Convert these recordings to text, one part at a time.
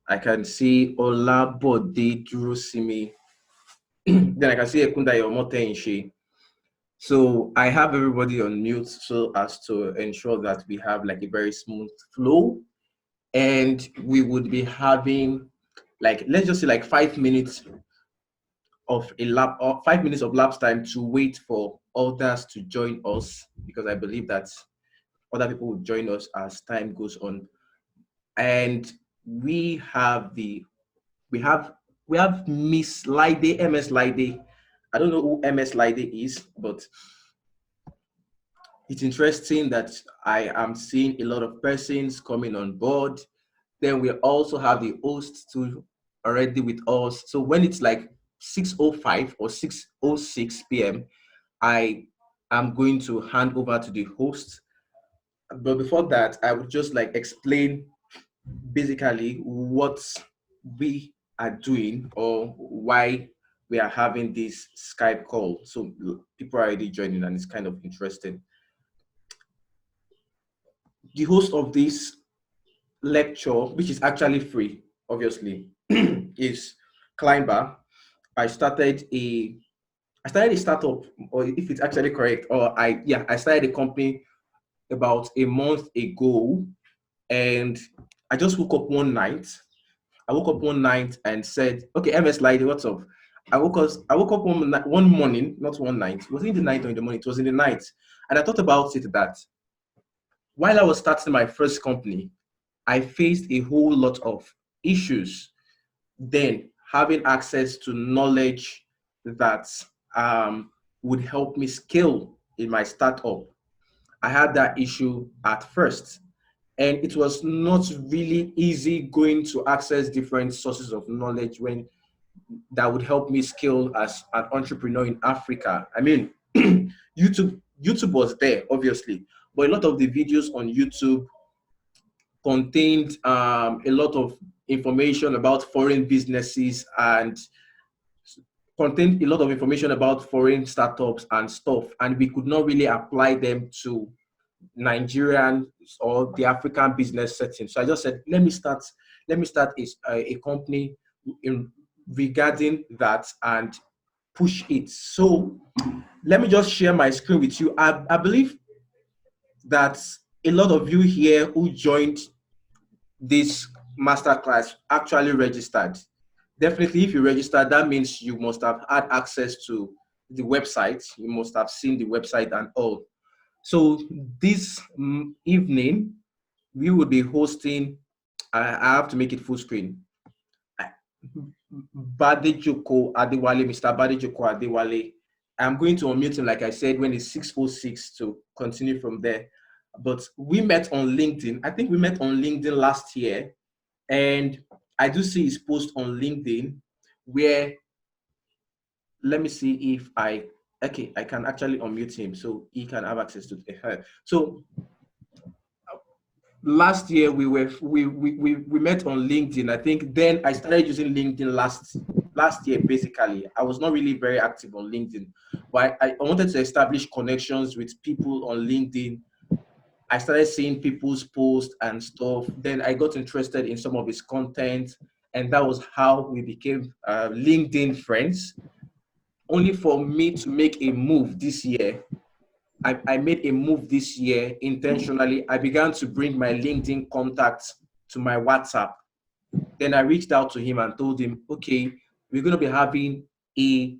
I can see Olabode Durosimi. Then I can see Ekundayo Motenshi. So I have everybody on mute so as to ensure that we have like a very smooth flow. And we would be having like, let's just say like 5 minutes of a lap or 5 minutes of lapse time to wait for others to join us, because I believe that other people will join us as time goes on. And we have the we have we have Miss Lide, MS Lide. I don't know who MS Lide is, but it's interesting that I am seeing a lot of persons coming on board. Then we also have the host too already with us. So when it's like 6:05 or 6:06 p.m., I am going to hand over to the host. But before that, I would just like explain basically what we are doing or why we are having this Skype call. So people are already joining and it's kind of interesting. The host of this lecture, which is actually free, obviously, is Climbr. I started a I started a startup, or if it's actually correct, or I started a company about a month ago, and I just woke up one night. I woke up one night and said, "Okay, MS Lady, what's up?" I woke up one morning, not one night. Was it in the night or in the morning? It was in the night, and I thought about it that while I was starting my first company, I faced a whole lot of issues. Then having access to knowledge that would help me scale in my startup. I had that issue at first, and it was not really easy going to access different sources of knowledge when that would help me scale as an entrepreneur in Africa. I mean, YouTube was there, obviously, but a lot of the videos on YouTube contained a lot of information about foreign businesses and contained a lot of information about foreign startups and stuff, and we could not really apply them to Nigerian or the African business setting. So I just said, let me start a company in regarding that and push it. So let me just share my screen with you. I believe that a lot of you here who joined this masterclass actually registered. Definitely, if you registered, that means you must have had access to the website. You must have seen the website and all. So this evening, we will be hosting, I have to make it full screen. Badejoko Adewale, Mr. Badejoko Adewale. I'm going to unmute him, like I said, when it's 6:06 to continue from there. But we met on LinkedIn. I think we met on LinkedIn last year. And I do see his post on LinkedIn where, let me see if I can actually unmute him so he can have access to it. So last year we met on LinkedIn. I think then I started using LinkedIn last year. Basically, I was not really very active on LinkedIn, but I wanted to establish connections with people on LinkedIn. I started seeing people's posts and stuff. Then I got interested in some of his content, and that was how we became LinkedIn friends. Only for me to make a move this year. I made a move this year intentionally. I began to bring my LinkedIn contacts to my WhatsApp. Then I reached out to him and told him, okay, we're going to be having a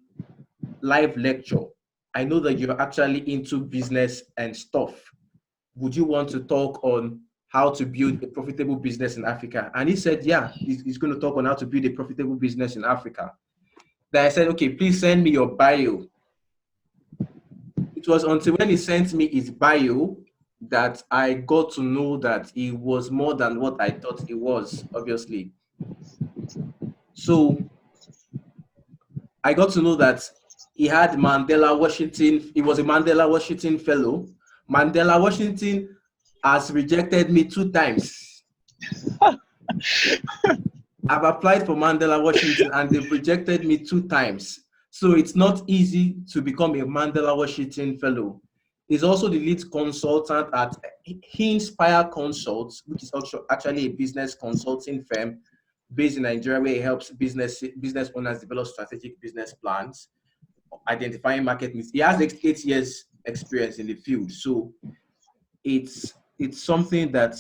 live lecture. I know that you're actually into business and stuff. Would you want to talk on how to build a profitable business in Africa? And he said, yeah, he's going to talk on how to build a profitable business in Africa. Then I said, okay, please send me your bio. It was until when he sent me his bio that I got to know that he was more than what I thought he was, obviously. So I got to know that he had Mandela Washington, he was a Mandela Washington fellow. Mandela Washington has rejected me 2 times. I've applied for Mandela Washington and they've rejected me 2 times. So it's not easy to become a Mandela Washington fellow. He's also the lead consultant at He Inspire Consults, which is actually a business consulting firm. based in Nigeria, where he helps business owners develop strategic business plans, identifying market needs. He has 8 years experience in the field, so it's something that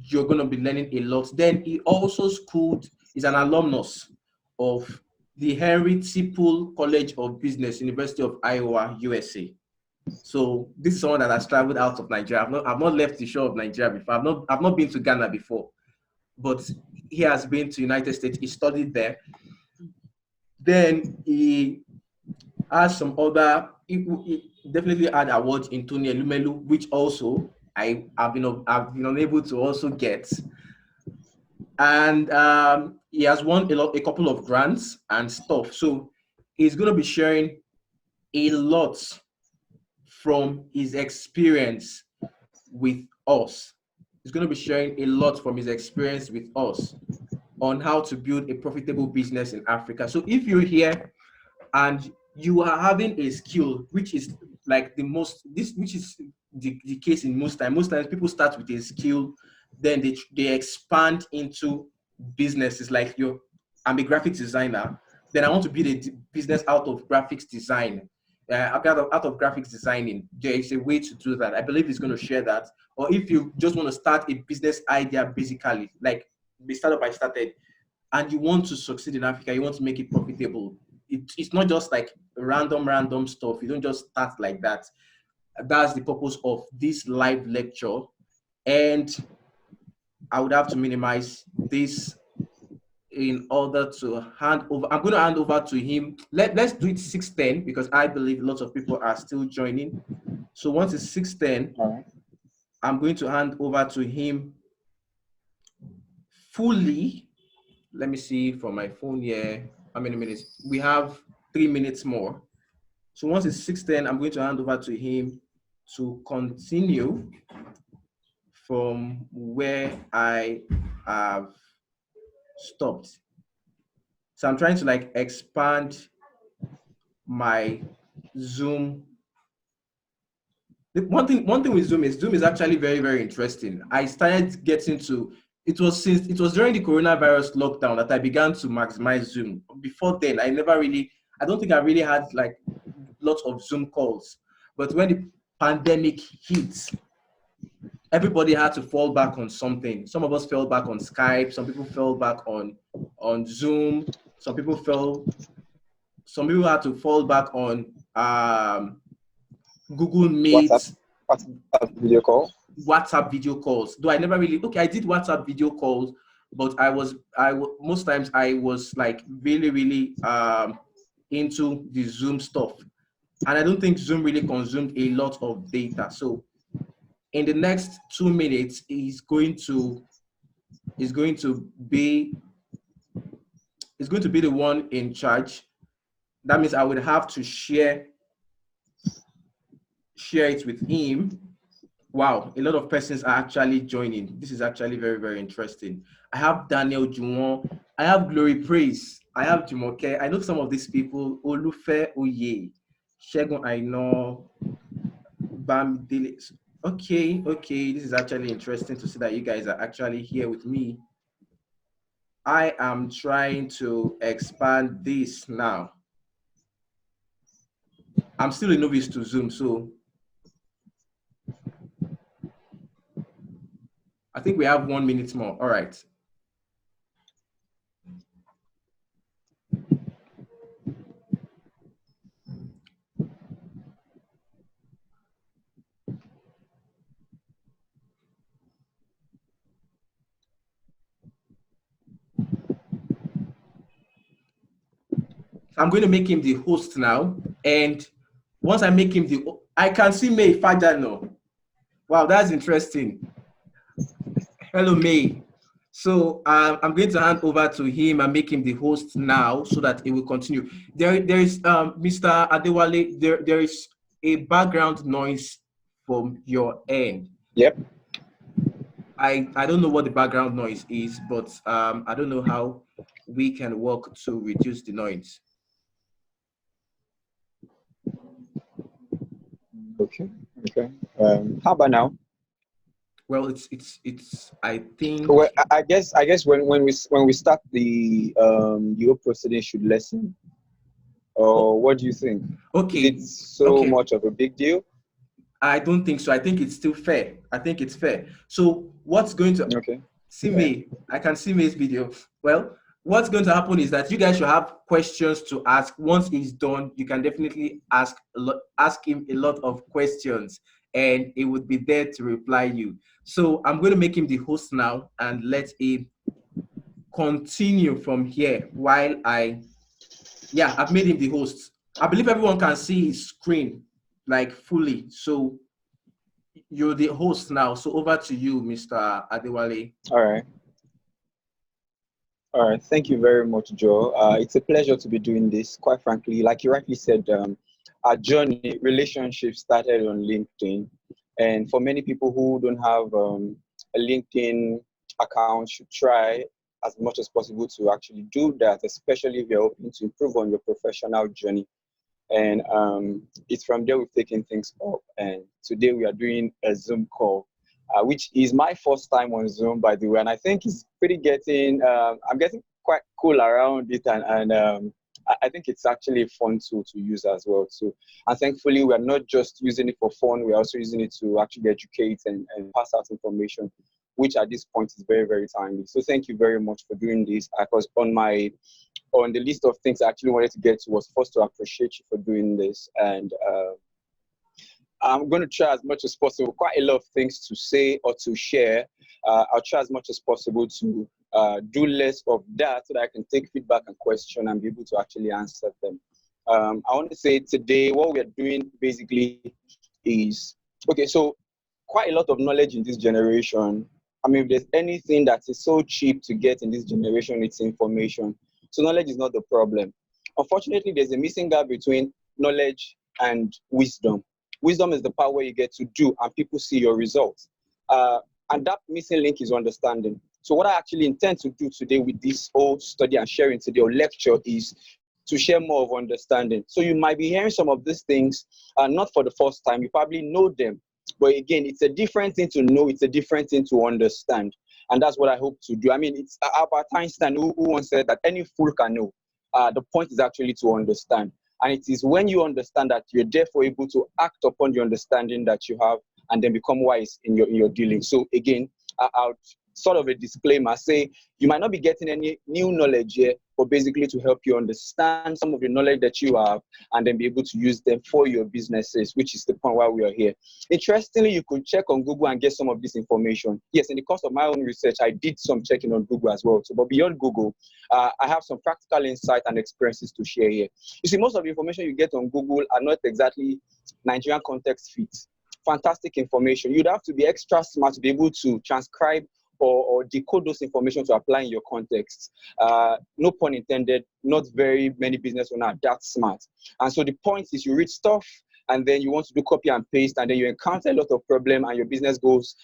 you're going to be learning a lot. Then he also schooled, is an alumnus of the Henry Tipple College of Business, University of Iowa, USA. So this is someone that has traveled out of Nigeria. I've not left the shore of Nigeria before. I've not been to Ghana before, but he has been to United States. He studied there. Then he has some other. He definitely had awards in Tony Elumelu, which also I've been unable to also get. And he has won a couple of grants and stuff. So he's going to be sharing a lot from his experience with us. He's going to be sharing a lot from his experience with us on how to build a profitable business in Africa. So if you're here and you are having a skill, which is like which is the case in most times. Most times people start with a skill, then they expand into businesses. Like I'm a graphics designer, then I want to build a business out of graphics design. Out of graphics designing, there is a way to do that. I believe he's going to share that. Or if you just want to start a business idea, basically, like the startup I started, and you want to succeed in Africa, you want to make it profitable. It's not just like random stuff. You don't just start like that. That's the purpose of this live lecture. And I would have to minimize this in order to hand over. I'm going to hand over to him. Let's do it 6:10 because I believe lots of people are still joining. So once it's 6:10, I'm going to hand over to him fully. Let me see from my phone here. How many minutes? We have 3 minutes more. So once it's 6:10, I'm going to hand over to him to continue from where I have stopped. So I'm trying to like expand my Zoom. One thing with Zoom is actually very, very interesting. I started getting to it was during the coronavirus lockdown that I began to maximize Zoom. Before then, I don't think I really had like lots of Zoom calls. But when the pandemic hit, everybody had to fall back on something. Some of us fell back on Skype. Some people fell back on Zoom. Some people had to fall back on Google Meet, WhatsApp video call. WhatsApp video calls. Though I never really I did WhatsApp video calls, but most times I was like really, really into the Zoom stuff. And I don't think Zoom really consumed a lot of data. So in the next 2 minutes, he's going to be the one in charge. That means I would have to share it with him. Wow, a lot of persons are actually joining. This is actually very, very interesting. I have Daniel Juwon. I have Glory Praise. I have Jumoke. I know some of these people. Olufe Oye. Shegun, I know. Bamidele. Okay. This is actually interesting to see that you guys are actually here with me. I am trying to expand this now. I'm still a novice to Zoom, so I think we have 1 minute more. All right. I'm going to make him the host now. And once I make him I can see May Fajano. Wow, that's interesting. Hello, May. So I'm going to hand over to him and make him the host now so that it will continue. There is Mr. Adewale, there is a background noise from your end. Yep. I don't know what the background noise is, but I don't know how we can work to reduce the noise. Okay. How about now? Well, it's. I think. Well, I guess when we start the whole procedure should lessen. Oh, Or what do you think? Is it okay, so okay. much of a big deal? I don't think so. I think it's still fair. I think it's fair. So what's going to Okay. see Yeah. May? I can see May's video. Well, what's going to happen is that you guys should have questions to ask. Once it's done, you can definitely ask him a lot of questions, and he would be there to reply you. So I'm going to make him the host now and let him continue from here while yeah, I've made him the host. I believe everyone can see his screen like fully. So you're the host now. So over to you, Mr. Adewale. All right. All right. Thank you very much, Joe. It's a pleasure to be doing this. Quite frankly, like you rightly said, our journey, relationship started on LinkedIn. And for many people who don't have a LinkedIn account, should try as much as possible to actually do that, especially if you're hoping to improve on your professional journey. And it's from there we've taken things up. And today we are doing a Zoom call, which is my first time on Zoom, by the way. And I think it's pretty getting, I'm getting quite cool around it. And I think it's actually a fun tool to use as well, too. And thankfully, we're not just using it for fun, we're also using it to actually educate and pass out information, which at this point is very, very timely. So thank you very much for doing this. Because on the list of things I actually wanted to get to was first to appreciate you for doing this. And I'm going to try as much as possible, quite a lot of things to say or to share. I'll try as much as possible to do less of that so that I can take feedback and question and be able to actually answer them. I want to say today what we are doing basically is, okay, so quite a lot of knowledge in this generation. I mean, if there's anything that is so cheap to get in this generation, it's information. So knowledge is not the problem. Unfortunately, there's a missing gap between knowledge and wisdom. Wisdom is the part where you get to do and people see your results. And that missing link is understanding. So what I actually intend to do today with this whole study and sharing today or lecture is to share more of understanding. So you might be hearing some of these things, not for the first time. You probably know them. But again, it's a different thing to know. It's a different thing to understand. And that's what I hope to do. I mean, it's Albert Einstein who once said that any fool can know. The point is actually to understand. And it is when you understand that you're therefore able to act upon the understanding that you have and then become wise in your dealing. So again, I'll sort of a disclaimer, say you might not be getting any new knowledge here, but basically to help you understand some of the knowledge that you have and then be able to use them for your businesses, which is the point why we are here. Interestingly, you could check on Google and get some of this information. Yes, in the course of my own research, I did some checking on Google as well. So, but beyond Google, I have some practical insight and experiences to share here. You see, most of the information you get on Google are not exactly Nigerian context fits. Fantastic information. You'd have to be extra smart to be able to transcribe or decode those information to apply in your context. No pun intended, not very many business owners are that smart. And so the point is you read stuff and then you want to do copy and paste and then you encounter a lot of problem and your business goes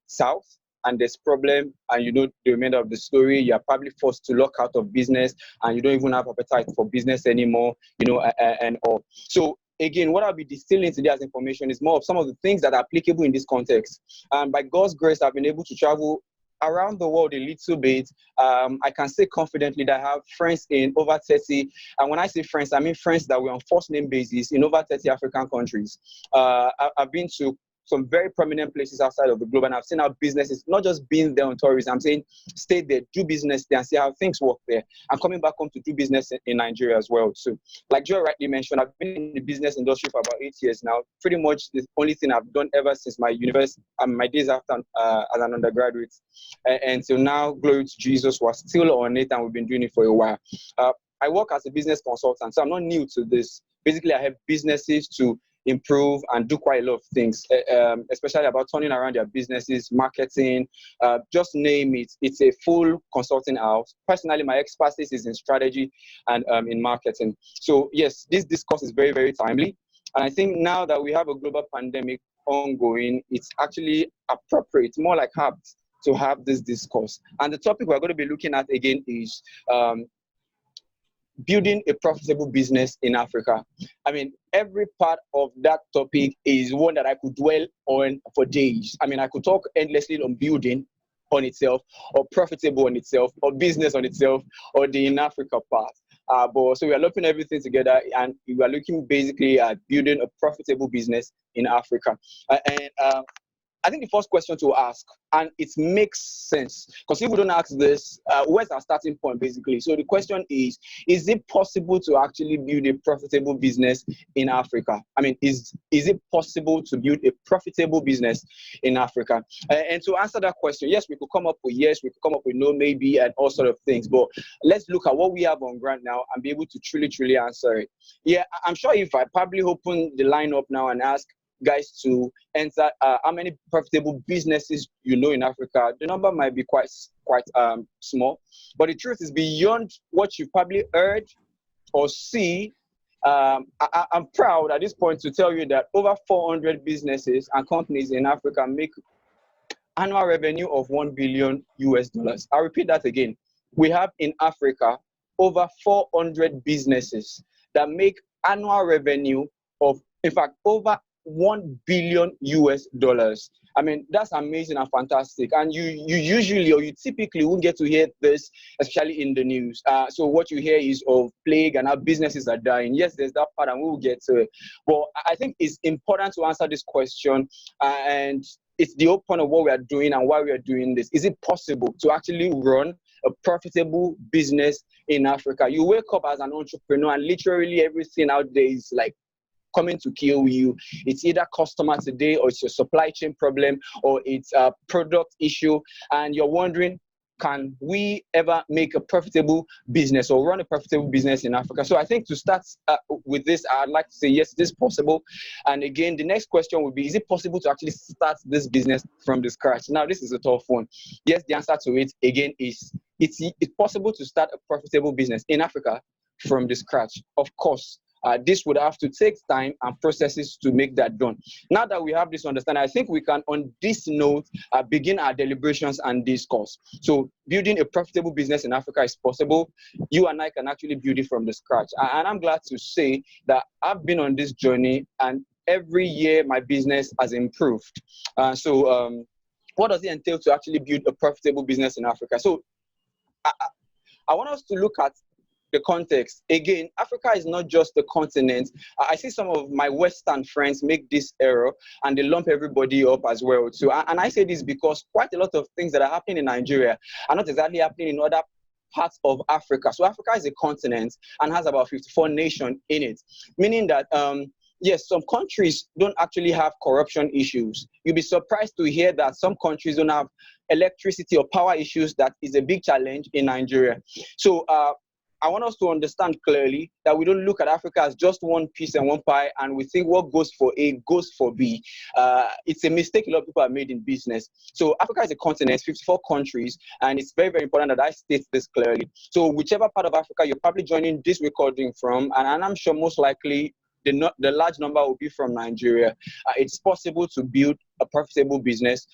south and there's problem and you know the remainder of the story. You're probably forced to lock out of business and you don't even have appetite for business anymore, you know, and all. So again, what I'll be distilling today as information is more of some of the things that are applicable in this context. And by God's grace, I've been able to travel around the world a little bit. I can say confidently that I have friends in over 30, and when I say friends, I mean friends that were on first name basis in over 30 African countries. I've been to some very prominent places outside of the globe, and I've seen how businesses, not just being there on tourism, I'm saying stay there, do business there, and see how things work there. I'm coming back home to do business in Nigeria as well. So, like Joe rightly mentioned, I've been in the business industry for about 8 years now. Pretty much the only thing I've done ever since my university, my days after as an undergraduate, and so now, glory to Jesus, we're still on it, and we've been doing it for a while. I work as a business consultant, so I'm not new to this. Basically, I help businesses to improve and do quite a lot of things, especially about turning around their businesses, marketing, just name it. It's a full consulting house. Personally, my expertise is in strategy and in marketing. So yes, this discourse is very, very timely. And I think now that we have a global pandemic ongoing, it's actually appropriate, more like apt, to have this discourse. And the topic we're going to be looking at again is building a profitable business in Africa. I mean, every part of that topic is one that I could dwell on for days. I mean, I could talk endlessly on building on itself, or profitable on itself, or business on itself, or the in Africa part. But so we are looking everything together, and we are looking basically at building a profitable business in Africa. And I think the first question to ask, and it makes sense, because if we don't ask this, where's our starting point basically? So the question is it possible to actually build a profitable business in Africa? I mean, is it possible to build a profitable business in Africa? And to answer that question, yes, we could come up with yes, we could come up with no, maybe, and all sort of things. But let's look at what we have on ground now and be able to truly answer it. Yeah, I'm sure if I probably open the line up now and ask guys to enter how many profitable businesses you know in Africa, the number might be quite small, but the truth is, beyond what you probably heard or see, I'm proud at this point to tell you that over 400 businesses and companies in Africa make annual revenue of $1 billion US. I'll repeat that again. We have in Africa over 400 businesses that make annual revenue of, in fact, over $1 billion US. I mean, that's amazing and fantastic. And you usually, or you typically won't get to hear this, especially in the news. So what you hear is of plague and how businesses are dying. Yes, there's that part, and we'll get to it. But I think it's important to answer this question, and it's the whole point of what we are doing and why we are doing this. Is it possible to actually run a profitable business in Africa? You wake up as an entrepreneur, and literally everything out there is like coming to kill you. It's either customer today, or it's your supply chain problem, or it's a product issue, and you're wondering, can we ever make a profitable business or run a profitable business in Africa? So I think to start with this, I'd like to say yes, this is possible. And again, the next question would be, is it possible to actually start this business from the scratch? Now, this is a tough one. Yes, the answer to it again is it's possible to start a profitable business in Africa from the scratch. Of course, this would have to take time and processes to make that done. Now that we have this understanding, I think we can, on this note, begin our deliberations and discourse. So building a profitable business in Africa is possible. You and I can actually build it from the scratch. And I'm glad to say that I've been on this journey, and every year my business has improved. What does it entail to actually build a profitable business in Africa? So I want us to look at the context. Again, Africa is not just the continent. I see some of my Western friends make this error, and they lump everybody up as well. So, and I say this because quite a lot of things that are happening in Nigeria are not exactly happening in other parts of Africa. So Africa is a continent and has about 54 nations in it, meaning that yes, some countries don't actually have corruption issues. You'll be surprised to hear that some countries don't have electricity or power issues. That is a big challenge in Nigeria. So I want us to understand clearly that we don't look at Africa as just one piece and one pie, and we think what goes for A goes for B. It's a mistake a lot of people have made in business. So Africa is a continent, 54 countries, and it's very, very important that I state this clearly. So whichever part of Africa you're probably joining this recording from, and I'm sure most likely the large number will be from Nigeria, it's possible to build a profitable business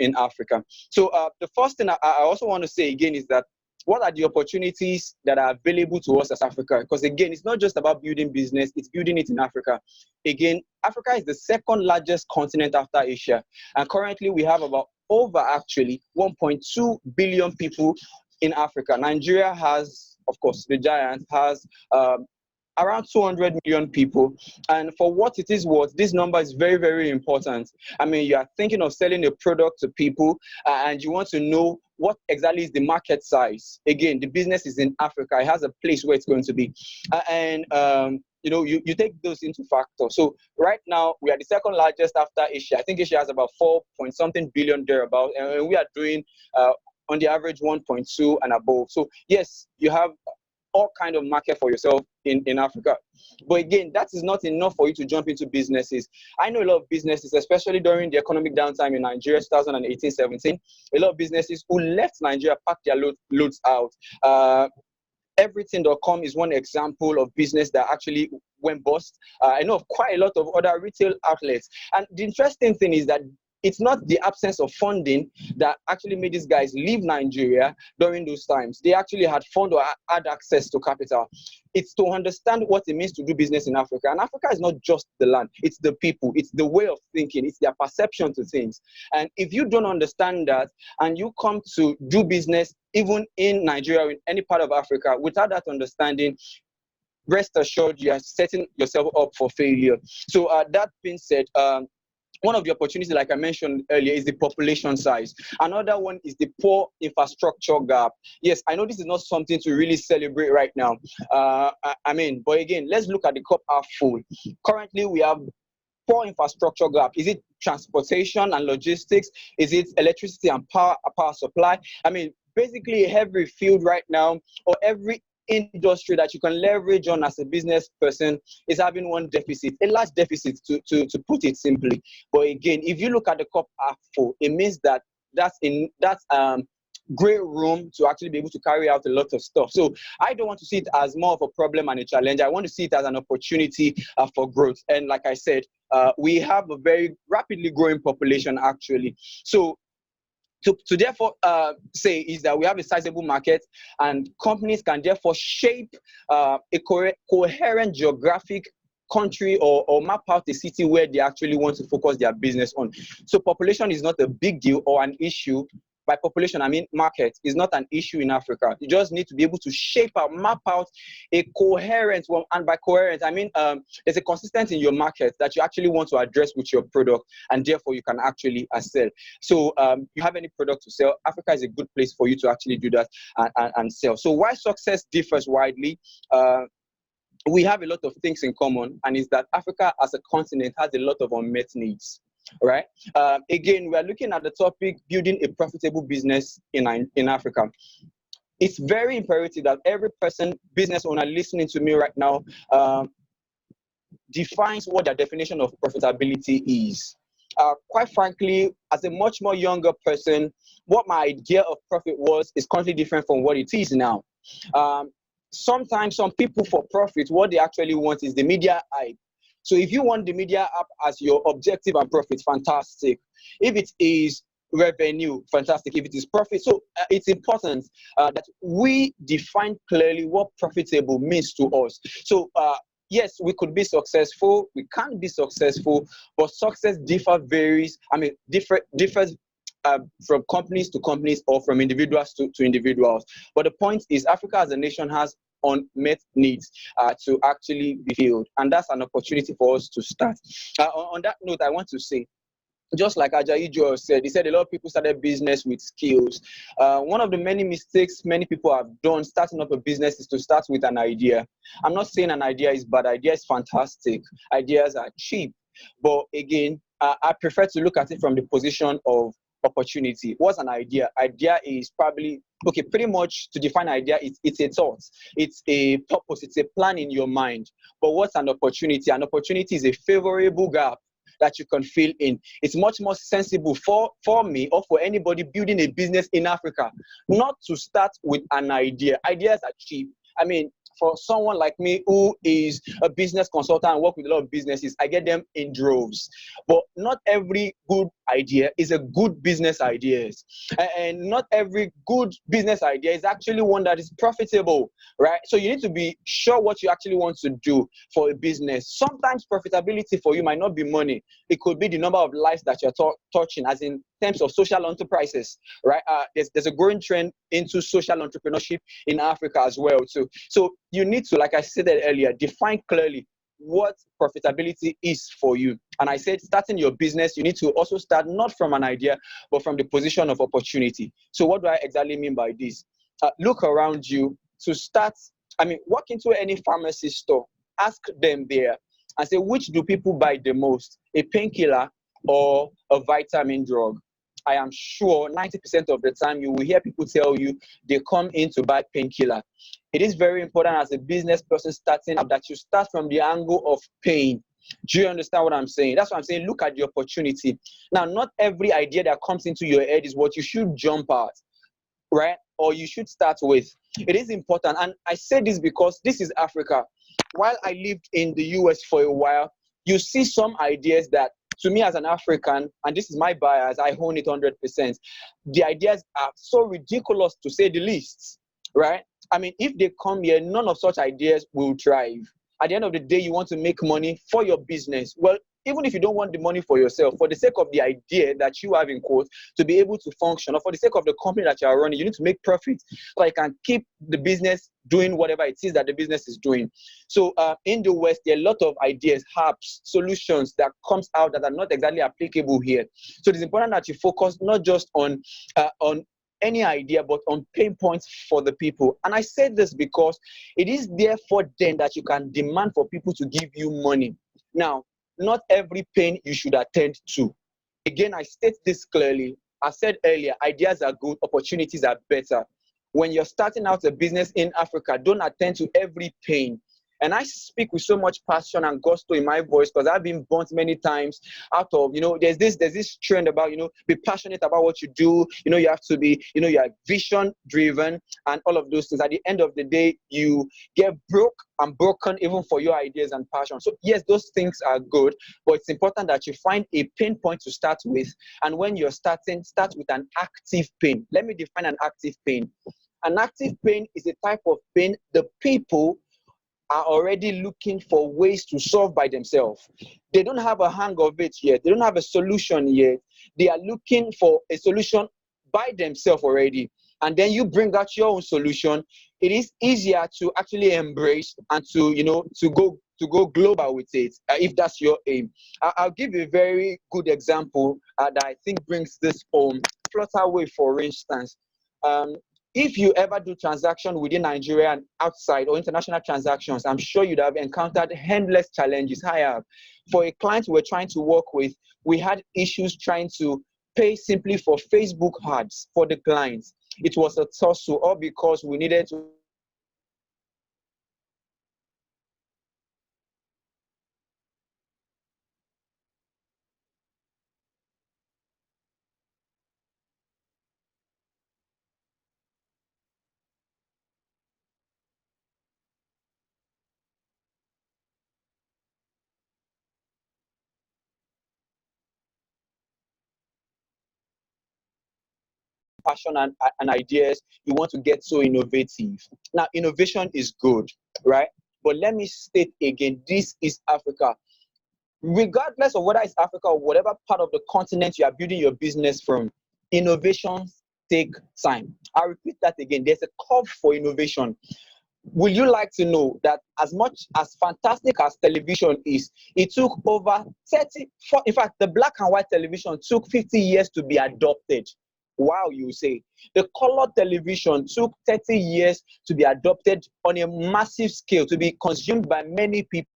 in Africa. So the first thing I also want to say again is that, what are the opportunities that are available to us as Africa? Because again, it's not just about building business, it's building it in Africa. Again, Africa is the second largest continent after Asia. And currently we have about over actually 1.2 billion people in Africa. Nigeria has, of course, the giant has around 200 million people. And for what it is worth, this number is very, very important. I mean, you are thinking of selling a product to people and you want to know what exactly is the market size. Again, the business is in Africa. It has a place where it's going to be. You know, you take those into factor. So right now, we are the second largest after Asia. I think Asia has about 4 point something billion thereabout. And we are doing on the average 1.2 and above. So yes, you have all kind of market for yourself in Africa. But again, that is not enough for you to jump into businesses. I know a lot of businesses, especially during the economic downtime in Nigeria, 2018-17, a lot of businesses who left Nigeria packed their loads out. Everything.com is one example of business that actually went bust. I know of quite a lot of other retail outlets. And the interesting thing is that it's not the absence of funding that actually made these guys leave Nigeria during those times. They actually had fund or had access to capital. It's to understand what it means to do business in Africa. And Africa is not just the land, it's the people, it's the way of thinking, it's their perception to things. And if you don't understand that and you come to do business even in Nigeria or in any part of Africa without that understanding, rest assured you are setting yourself up for failure. So that being said, one of the opportunities, like I mentioned earlier, is the population size. Another one is the poor infrastructure gap. Yes, I know this is not something to really celebrate right now. But again, let's look at the cup half full. Currently, we have poor infrastructure gap. Is it transportation and logistics? Is it electricity and power supply? I mean, basically every field right now, or every industry that you can leverage on as a business person is having one deficit, a large deficit to put it simply. But again, if you look at the cup half full, it means that that's great room to actually be able to carry out a lot of stuff. So I don't want to see it as more of a problem and a challenge. I want to see it as an opportunity for growth. And like I said, we have a very rapidly growing population actually. So to therefore say is that we have a sizable market, and companies can therefore shape a coherent geographic country or map out a city where they actually want to focus their business on. So population is not a big deal or an issue. By population, I mean market is not an issue in Africa. You just need to be able to shape out, map out a coherent one. And by coherent, I mean there's a consistency in your market that you actually want to address with your product, and therefore you can actually sell. So you have any product to sell, Africa is a good place for you to actually do that and sell. So why success differs widely, we have a lot of things in common, and is that Africa as a continent has a lot of unmet needs. Right. Again, we are looking at the topic building a profitable business in Africa. It's very imperative that every person, business owner listening to me right now, defines what their definition of profitability is. Quite frankly, as a much more younger person, what my idea of profit was is currently different from what it is now. Sometimes some people for profit, what they actually want is the media hype. So if you want the media up as your objective and profit, fantastic. If it is revenue, fantastic. If it is profit, so it's important that we define clearly what profitable means to us. So yes, we could be successful, we can be successful, but success differs from companies to companies or from individuals to individuals. But the point is, Africa as a nation has unmet needs to actually be filled, and that's an opportunity for us to start. On that note, I want to say, just like Ajayi said, he said a lot of people started business with skills. One of the many mistakes many people have done starting up a business is to start with an idea. I'm not saying an idea is bad, idea is fantastic, ideas are cheap, but again, I prefer to look at it from the position of opportunity. What's an idea? Idea is probably, okay, pretty much to define idea, it's a thought, it's a purpose, it's a plan in your mind. But what's an opportunity? An opportunity is a favorable gap that you can fill in. It's much more sensible for me or for anybody building a business in Africa not to start with an idea. Ideas are cheap. I mean, for someone like me who is a business consultant and work with a lot of businesses, I get them in droves. But not every good idea is a good business idea. And not every good business idea is actually one that is profitable, right? So you need to be sure what you actually want to do for a business. Sometimes profitability for you might not be money. It could be the number of lives that you're touching, as in terms of social enterprises, right? There's a growing trend into social entrepreneurship in Africa as well too. So you need to, like I said earlier, define clearly what profitability is for you. And I said, starting your business, you need to also start not from an idea, but from the position of opportunity. So what do I exactly mean by this? Look around you to start. I mean, walk into any pharmacy store, ask them there and say, which do people buy the most, a painkiller or a vitamin drug? I am sure 90% of the time you will hear people tell you they come in to buy painkiller. It is very important as a business person starting up that you start from the angle of pain. Do you understand what I'm saying? That's what I'm saying. Look at the opportunity. Now, not every idea that comes into your head is what you should jump at, right? Or you should start with. It is important. And I say this because this is Africa. While I lived in the US for a while, you see some ideas that to me as an African, and this is my bias, I own it 100%. The ideas are so ridiculous to say the least, right? I mean, if they come here, none of such ideas will thrive. At the end of the day, you want to make money for your business. Well, even if you don't want the money for yourself, for the sake of the idea that you have in quote to be able to function, or for the sake of the company that you are running, you need to make profit so you can keep the business doing whatever it is that the business is doing. So in the West, there are a lot of ideas, apps, solutions that comes out that are not exactly applicable here. So it's important that you focus not just on any idea, but on pain points for the people. And I say this because it is therefore then that you can demand for people to give you money. Now, not every pain you should attend to. Again, I state this clearly. I said earlier, ideas are good, opportunities are better. When you're starting out a business in Africa, don't attend to every pain. And I speak with so much passion and gusto in my voice because I've been burnt many times out of, there's this trend about, be passionate about what you do. You have to be, you're vision driven and all of those things. At the end of the day, you get broke and broken even for your ideas and passion. So yes, those things are good, but it's important that you find a pain point to start with. And when you're starting, start with an active pain. Let me define an active pain. An active pain is a type of pain the people are already looking for ways to solve by themselves. They don't have a hang of it yet. They don't have a solution yet. They are looking for a solution by themselves already. And then you bring out your own solution. It is easier to actually embrace and to go global with it, if that's your aim. I'll give you a very good example that I think brings this home. Flutterwave, for instance. If you ever do transaction within Nigeria and outside or international transactions, I'm sure you'd have encountered endless challenges. I have. For a client we're trying to work with, we had issues trying to pay simply for Facebook ads for the clients. It was a tussle, all because we needed to passion and ideas, you want to get so innovative. Now, innovation is good, right? But let me state again, this is Africa. Regardless of whether it's Africa or whatever part of the continent you are building your business from, innovations take time. I'll repeat that again. There's a curve for innovation. Will you like to know that as much as fantastic as television is, it took over 34, in fact, the black and white television took 50 years to be adopted. Wow, you say. The color television took 30 years to be adopted on a massive scale, to be consumed by many people.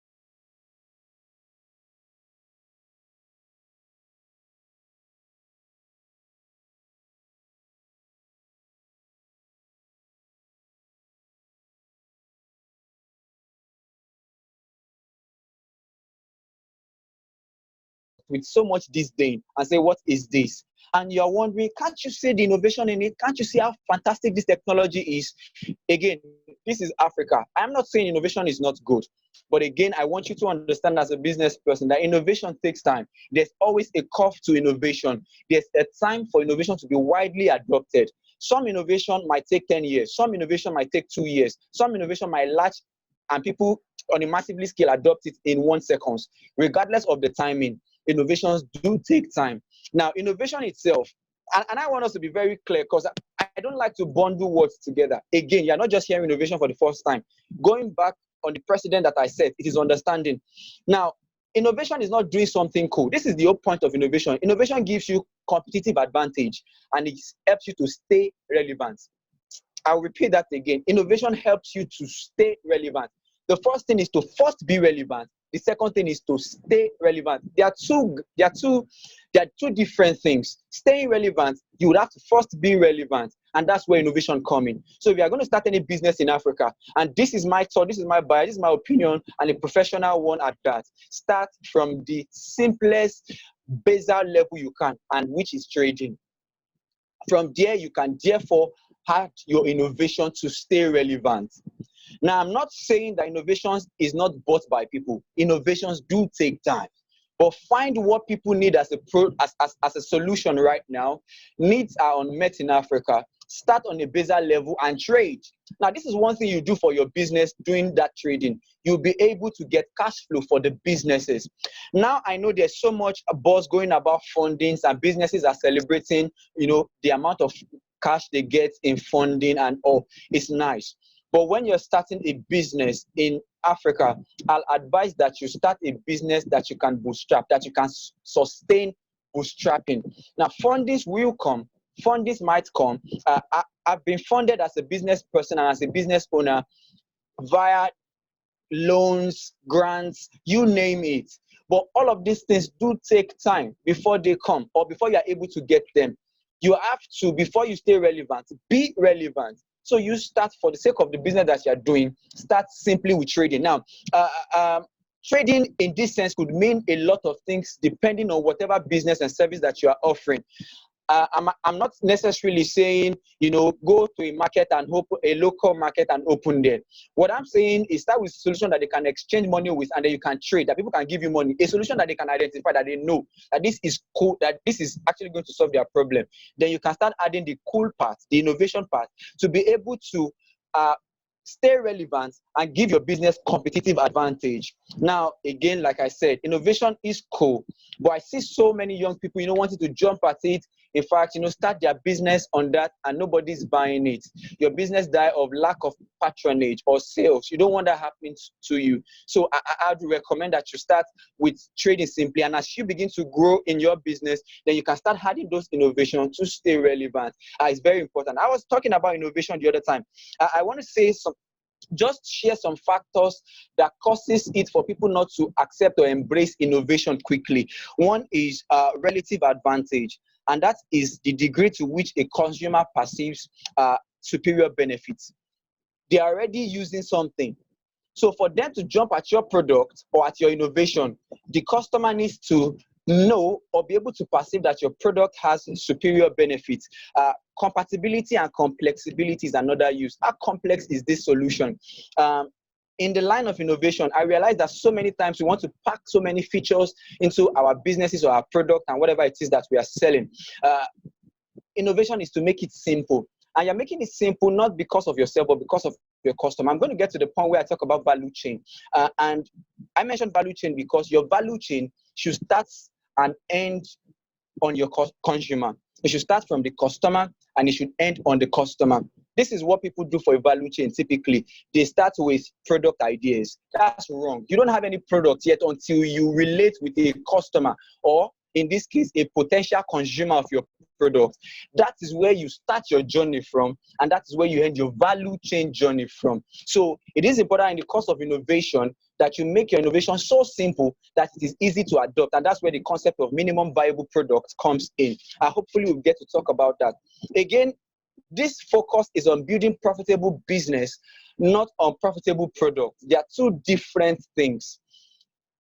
With so much disdain and say, what is this? And you're wondering, can't you see the innovation in it? Can't you see how fantastic this technology is? Again, this is Africa. I'm not saying innovation is not good, but again, I want you to understand as a business person that innovation takes time. There's always a curve to innovation. There's a time for innovation to be widely adopted. Some innovation might take 10 years. Some innovation might take 2 years. Some innovation might latch and people on a massively scale adopt it in 1 second. Regardless of the timing, innovations do take time. Now, innovation itself, and I want us to be very clear because I don't like to bundle words together. Again, you're not just hearing innovation for the first time. Going back on the precedent that I said, it is understanding. Now, innovation is not doing something cool. This is the whole point of innovation. Innovation gives you competitive advantage and it helps you to stay relevant. I'll repeat that again. Innovation helps you to stay relevant. The first thing is to first be relevant. The second thing is to stay relevant. They are two different things. Staying relevant, you would have to first be relevant, and that's where innovation comes in. So if you are going to start any business in Africa, and this is my thought, this is my bias, this is my opinion, and a professional one at that, start from the simplest basal level you can, and which is trading. From there, you can therefore add your innovation to stay relevant. Now, I'm not saying that innovations is not bought by people. Innovations do take time. But find what people need as as a solution right now. Needs are unmet in Africa. Start on a basal level and trade. Now, this is one thing you do for your business doing that trading. You'll be able to get cash flow for the businesses. Now, I know there's so much buzz going about fundings, and businesses are celebrating, the amount of cash they get in funding and all. It's nice. But when you're starting a business in Africa, I'll advise that you start a business that you can bootstrap, that you can sustain bootstrapping. Now, fundings will come. Fundings might come. I've been funded as a business person and as a business owner via loans, grants, you name it. But all of these things do take time before they come or before you're able to get them. You have to, before you stay relevant, be relevant. So you start, for the sake of the business that you're doing, start simply with trading. Now, trading in this sense could mean a lot of things depending on whatever business and service that you are offering. I'm not necessarily saying, go to a market and open a local market and open there. What I'm saying is start with a solution that they can exchange money with and then you can trade, that people can give you money. A solution that they can identify, that they know that this is cool, that this is actually going to solve their problem. Then you can start adding the cool part, the innovation part, to be able to stay relevant and give your business competitive advantage. Now, again, like I said, innovation is cool, but I see so many young people, wanting to jump at it. In fact, start their business on that and nobody's buying it. Your business die of lack of patronage or sales. You don't want that happening to you. So I'd recommend that you start with trading simply. And as you begin to grow in your business, then you can start adding those innovations to stay relevant. It's very important. I was talking about innovation the other time. I want to say just share some factors that causes it for people not to accept or embrace innovation quickly. One is relative advantage, and that is the degree to which a consumer perceives superior benefits. They are already using something. So for them to jump at your product or at your innovation, the customer needs to know or be able to perceive that your product has superior benefits. Compatibility and complexibility is another use. How complex is this solution? In the line of innovation, I realize that so many times we want to pack so many features into our businesses or our product and whatever it is that we are selling. Innovation is to make it simple. And you're making it simple not because of yourself, but because of your customer. I'm going to get to the point where I talk about value chain. And I mentioned value chain because your value chain should start and end on your consumer. It should start from the customer and it should end on the customer. This is what people do for a value chain typically. They start with product ideas. That's wrong. You don't have any product yet until you relate with a customer, or in this case, a potential consumer of your product. That is where you start your journey from, and that is where you end your value chain journey from. So it is important in the course of innovation that you make your innovation so simple that it is easy to adopt, and that's where the concept of minimum viable product comes in. Hopefully we'll get to talk about that. Again, this focus is on building profitable business, not on profitable product. They are two different things.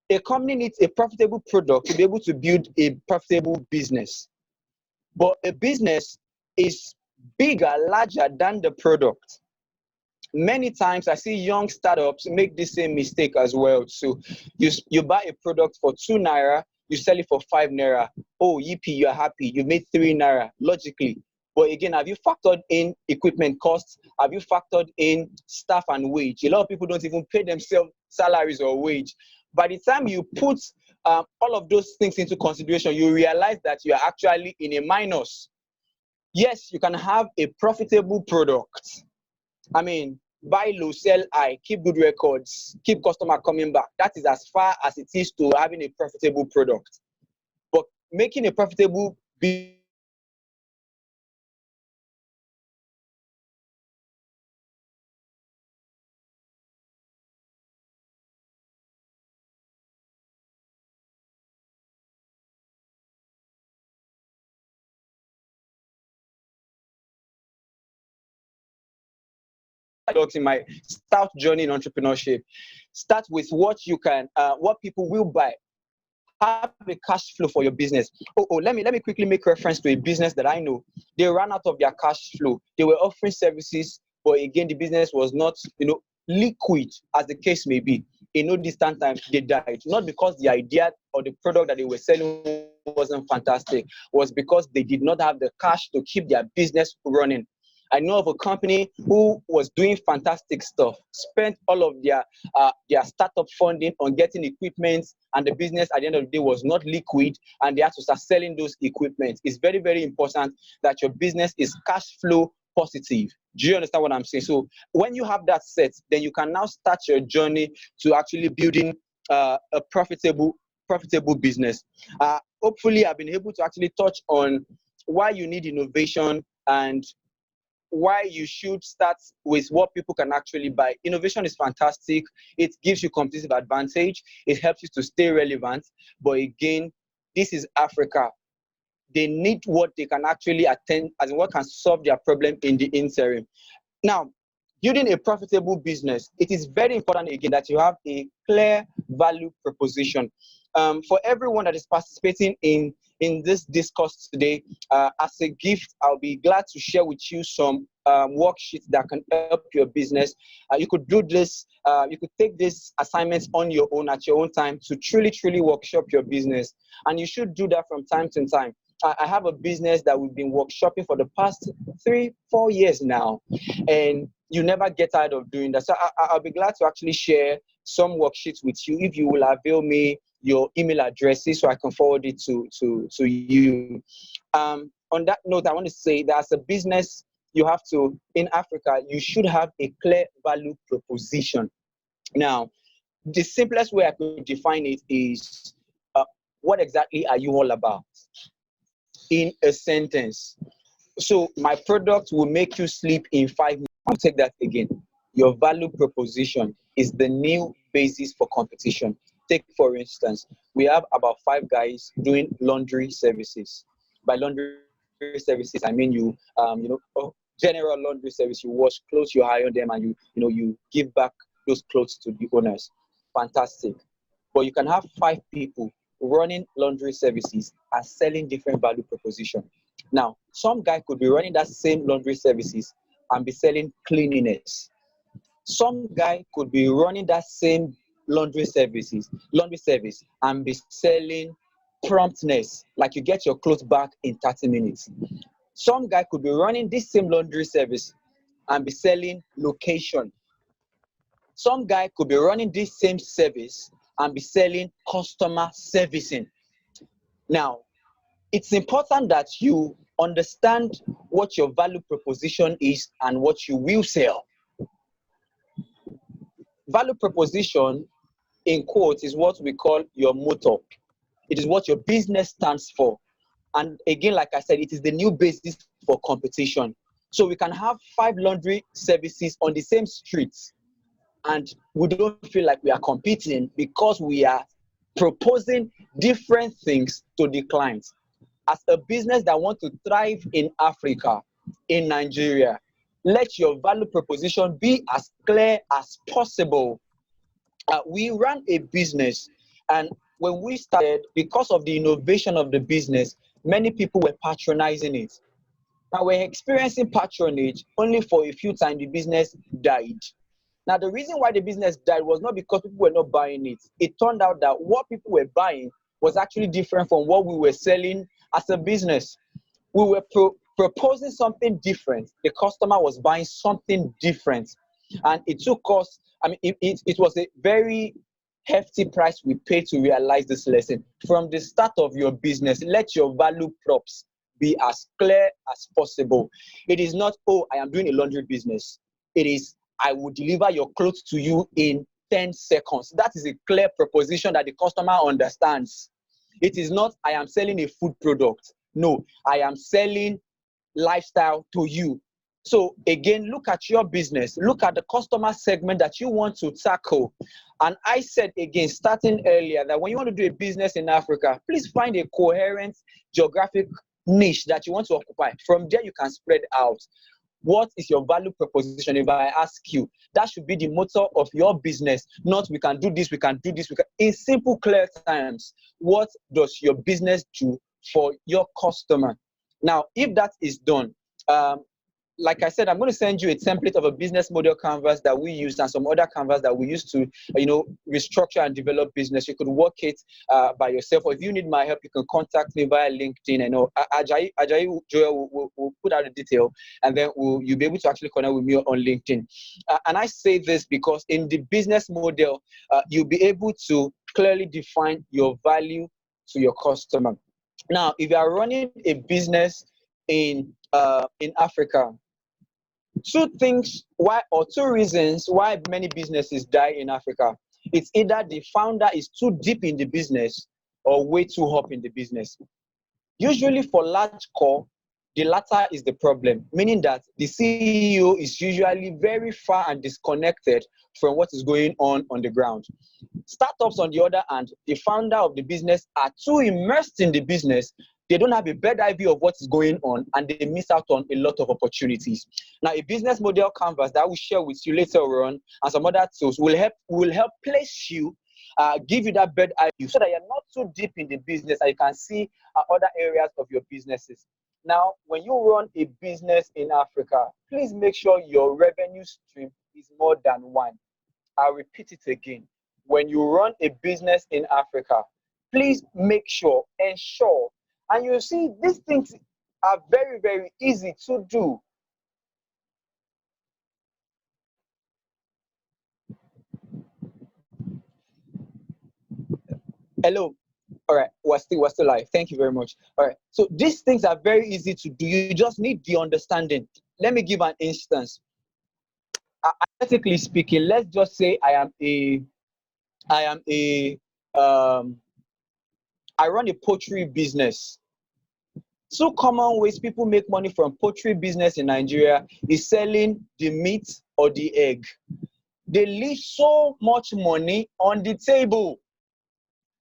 A company needs a profitable product to be able to build a profitable business. But a business is bigger, larger than the product. Many times I see young startups make the same mistake as well. So you buy a product for 2 naira, you sell it for 5 naira. Oh, yippee, you're happy. You made 3 naira, logically. But again, have you factored in equipment costs? Have you factored in staff and wage? A lot of people don't even pay themselves salaries or wage. By the time you put all of those things into consideration, you realize that you are actually in a minus. Yes, you can have a profitable product. I mean, buy low, sell high, keep good records, keep customer coming back. That is as far as it is to having a profitable product. But making a profitable business in my start journey in entrepreneurship, start with what you can, what people will buy. Have a cash flow for your business. Let me quickly make reference to a business that I know. They ran out of their cash flow. They were offering services, but again, the business was not, liquid, as the case may be. in no distant time, they died. Not because the idea or the product that they were selling wasn't fantastic, was because they did not have the cash to keep their business running. I know of a company who was doing fantastic stuff, spent all of their startup funding on getting equipment, and the business at the end of the day was not liquid, and they had to start selling those equipment. It's very, very important that your business is cash flow positive. Do you understand what I'm saying? So when you have that set, then you can now start your journey to actually building a profitable business. Hopefully, I've been able to actually touch on why you need innovation and why you should start with what people can actually buy. Innovation is fantastic. It gives you competitive advantage. It helps you to stay relevant. But again, this is Africa. They need what they can actually attend, as in what can solve their problem in the interim. Now, building a profitable business, it is very important again that you have a clear value proposition. For everyone that is participating in this discourse today, as a gift, I'll be glad to share with you some worksheets that can help your business. You could do this, you could take this assignments on your own at your own time to truly workshop your business. And you should do that from time to time. I have a business that we've been workshopping for the past 3-4 years now, and you never get tired of doing that. So I'll be glad to actually share some worksheets with you if you will avail me your email addresses so I can forward it to you. On that note, I want to say that as a business, you have to, in Africa, you should have a clear value proposition. Now, the simplest way I could define it is, what exactly are you all about? In a sentence. So my product will make you sleep in 5 minutes. I'll take that again. Your value proposition is the new basis for competition. Take, for instance, we have about 5 guys doing laundry services. By laundry services, I mean general laundry service. You wash clothes, you hire them, and you give back those clothes to the owners. Fantastic. But you can have 5 people running laundry services and selling different value proposition. Now, some guy could be running that same laundry services and be selling cleanliness. Some guy could be running that same laundry service and be selling promptness, like you get your clothes back in 30 minutes. Some guy could be running this same laundry service and be selling location. Some guy could be running this same service and be selling customer servicing. Now, it's important that you understand what your value proposition is and what you will sell. Value proposition, in quotes, is what we call your motto. It is what your business stands for. And again, like I said, it is the new basis for competition. So we can have 5 laundry services on the same streets, and we don't feel like we are competing because we are proposing different things to the clients. As a business that wants to thrive in Africa, in Nigeria, let your value proposition be as clear as possible. We ran a business, and when we started, because of the innovation of the business, many people were patronizing it. Now we're experiencing patronage only for a few times. The business died. Now, the reason why the business died was not because people were not buying it. It turned out that what people were buying was actually different from what we were selling as a business. We were proposing something different. The customer was buying something different. And it took us, it was a very hefty price we paid to realize this lesson. From the start of your business, let your value props be as clear as possible. It is not, oh, I am doing a laundry business. It is, I will deliver your clothes to you in 10 seconds. That is a clear proposition that the customer understands. It is not, I am selling a food product. No, I am selling lifestyle to you. So again, look at your business. Look at the customer segment that you want to tackle. And I said again, starting earlier, that when you want to do a business in Africa, please find a coherent geographic niche that you want to occupy. From there, you can spread out. What is your value proposition? If I ask you, that should be the motto of your business. Not we can do this, we can do this. In simple, clear terms, what does your business do for your customer? Now, if that is done, like I said, I'm going to send you a template of a business model canvas that we use and some other canvas that we use to, restructure and develop business. You could work it by yourself, or if you need my help, you can contact me via LinkedIn. I know Ajayi Joel will put out the detail, and then you'll be able to actually connect with me on LinkedIn. And I say this because in the business model, you'll be able to clearly define your value to your customer. Now, if you are running a business in Africa, two reasons why many businesses die in Africa. It's either the founder is too deep in the business or way too up in the business. Usually for large core, the latter is the problem, meaning that the CEO is usually very far and disconnected from what is going on the ground. Startups, on the other hand, the founder of the business are too immersed in the business. They don't have a better view of what is going on, and they miss out on a lot of opportunities. Now, a business model canvas that I will share with you later on and some other tools will help place you, give you that bird eye view so that you're not too deep in the business and you can see other areas of your businesses. Now, when you run a business in Africa, please make sure your revenue stream is more than one. I'll repeat it again. When you run a business in Africa, please ensure, and you see these things are very, very easy to do. Hello. All right, we're still live. Thank you very much. All right, so these things are very easy to do. You just need the understanding. Let me give an instance. Hypothetically speaking, let's just say I run a poultry business. Two common ways people make money from poultry business in Nigeria is selling the meat or the egg. They leave so much money on the table.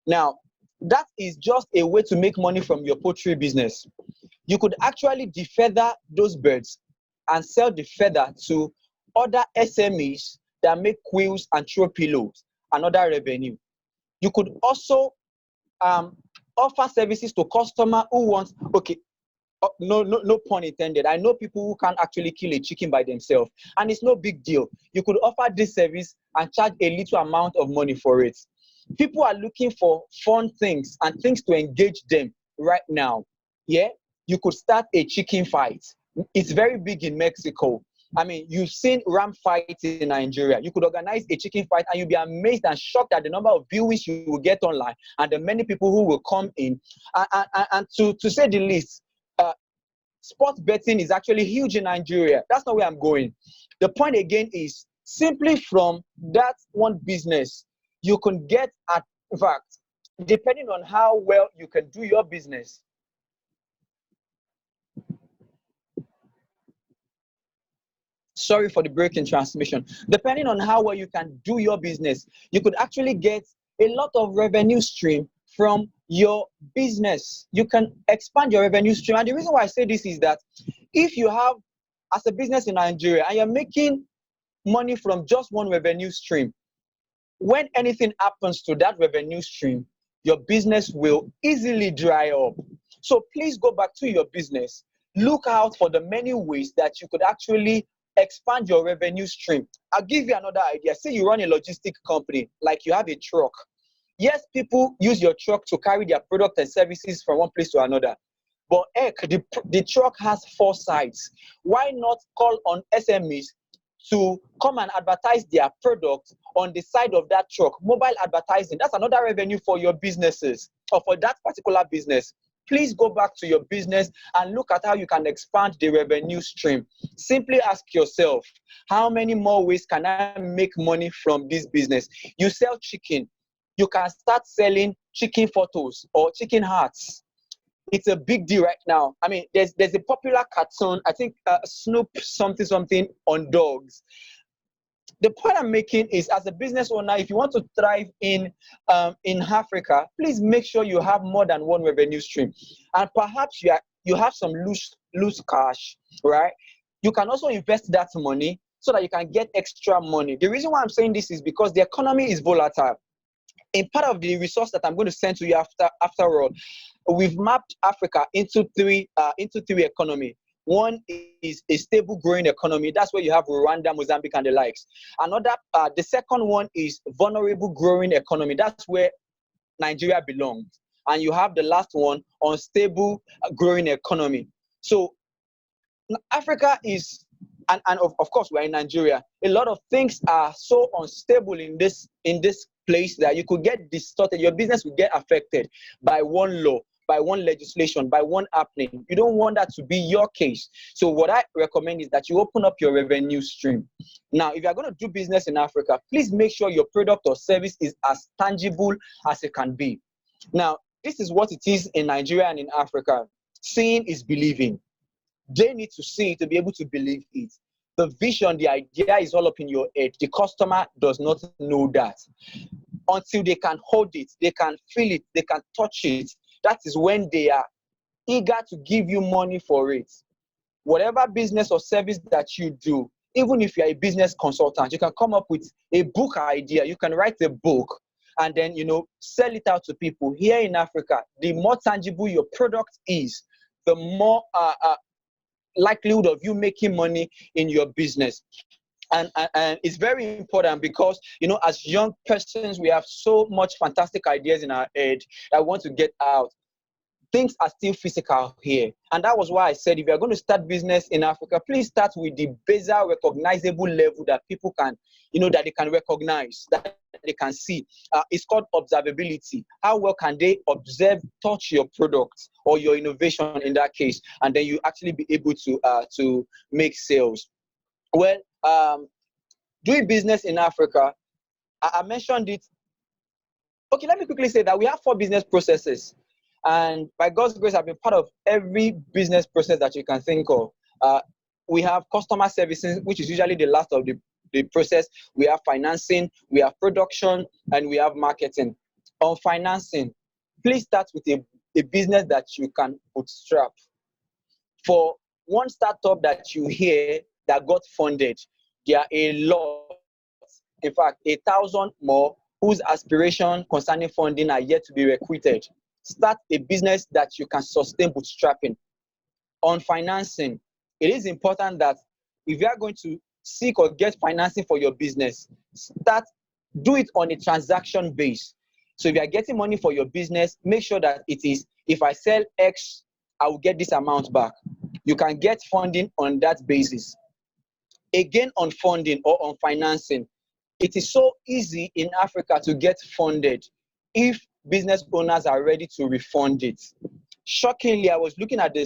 Now, that is just a way to make money from your poultry business. You could actually defeather those birds and sell the feather to other SMEs that make quills and throw pillows, another revenue. You could also offer services to customer who want, no pun intended. I know people who can't actually kill a chicken by themselves, and it's no big deal. You could offer this service and charge a little amount of money for it. People are looking for fun things and things to engage them right now. Yeah, you could start a chicken fight. It's very big in Mexico. I mean, you've seen ram fights in Nigeria. You could organize a chicken fight and you'll be amazed and shocked at the number of viewers you will get online and the many people who will come in. And to say the least, sports betting is actually huge in Nigeria. That's not where I'm going. The point again is simply from that one business, you can get at, in fact, depending on how well you can do your business. Sorry for the break in transmission. Depending on how well you can do your business, you could actually get a lot of revenue stream from your business. You can expand your revenue stream. And the reason why I say this is that if you have, as a business in Nigeria, and you're making money from just one revenue stream, when anything happens to that revenue stream, your business will easily dry up. So please go back to your business. Look out for the many ways that you could actually expand your revenue stream. I'll give you another idea. Say you run a logistic company, like you have a truck. Yes, people use your truck to carry their product and services from one place to another. But heck, the truck has 4 sides. Why not call on SMEs to come and advertise their product on the side of that truck? Mobile advertising, that's another revenue for your businesses or for that particular business. Please go back to your business and look at how you can expand the revenue stream. Simply ask yourself, how many more ways can I make money from this business? You sell chicken. You can start selling chicken photos or chicken hearts. It's a big deal right now. I mean, there's a popular cartoon, I think Snoop something on dogs. The point I'm making is, as a business owner, if you want to thrive in Africa, please make sure you have more than one revenue stream, and perhaps you have some loose cash, right? You can also invest that money so that you can get extra money. The reason why I'm saying this is because the economy is volatile. In part of the resource that I'm going to send to you after all, we've mapped Africa into three economy. One is a stable growing economy. That's where you have Rwanda, Mozambique, and the likes. Another, the second one is vulnerable growing economy. That's where Nigeria belongs. And you have the last one, unstable growing economy. So Africa is, and of course we're in Nigeria. A lot of things are so unstable in this place that you could get distorted. Your business will get affected by one law, by one legislation, by one happening. You don't want that to be your case. So what I recommend is that you open up your revenue stream. Now, if you're going to do business in Africa, please make sure your product or service is as tangible as it can be. Now, this is what it is in Nigeria and in Africa. Seeing is believing. They need to see it to be able to believe it. The vision, the idea is all up in your head. The customer does not know that. Until they can hold it, they can feel it, they can touch it. That is when they are eager to give you money for it. Whatever business or service that you do, even if you're a business consultant, you can come up with a book idea. You can write a book and then, sell it out to people. Here in Africa, the more tangible your product is, the more likelihood of you making money in your business. And it's very important because, as young persons, we have so much fantastic ideas in our head that want to get out. Things are still physical here. And that was why I said, if you're going to start business in Africa, please start with the basal recognizable level that people can, that they can recognize, that they can see. It's called observability. How well can they observe, touch your product or your innovation in that case? And then you actually be able to make sales. Well, doing business in Africa, I mentioned it. Okay, let me quickly say that we have 4 business processes. And by God's grace, I've been part of every business process that you can think of. We have customer services, which is usually the last of the process. We have financing, we have production, and we have marketing. On financing, please start with a business that you can bootstrap. For one startup that you hear that got funded, there are a lot, in fact, 1,000 more whose aspiration concerning funding are yet to be recruited. Start a business that you can sustain bootstrapping. On financing, it is important that if you are going to seek or get financing for your business, do it on a transaction base. So if you are getting money for your business, make sure that it is, if I sell X, I will get this amount back. You can get funding on that basis. Again, on funding or on financing, it is so easy in Africa to get funded if business owners are ready to refund it. Shockingly, I was looking at the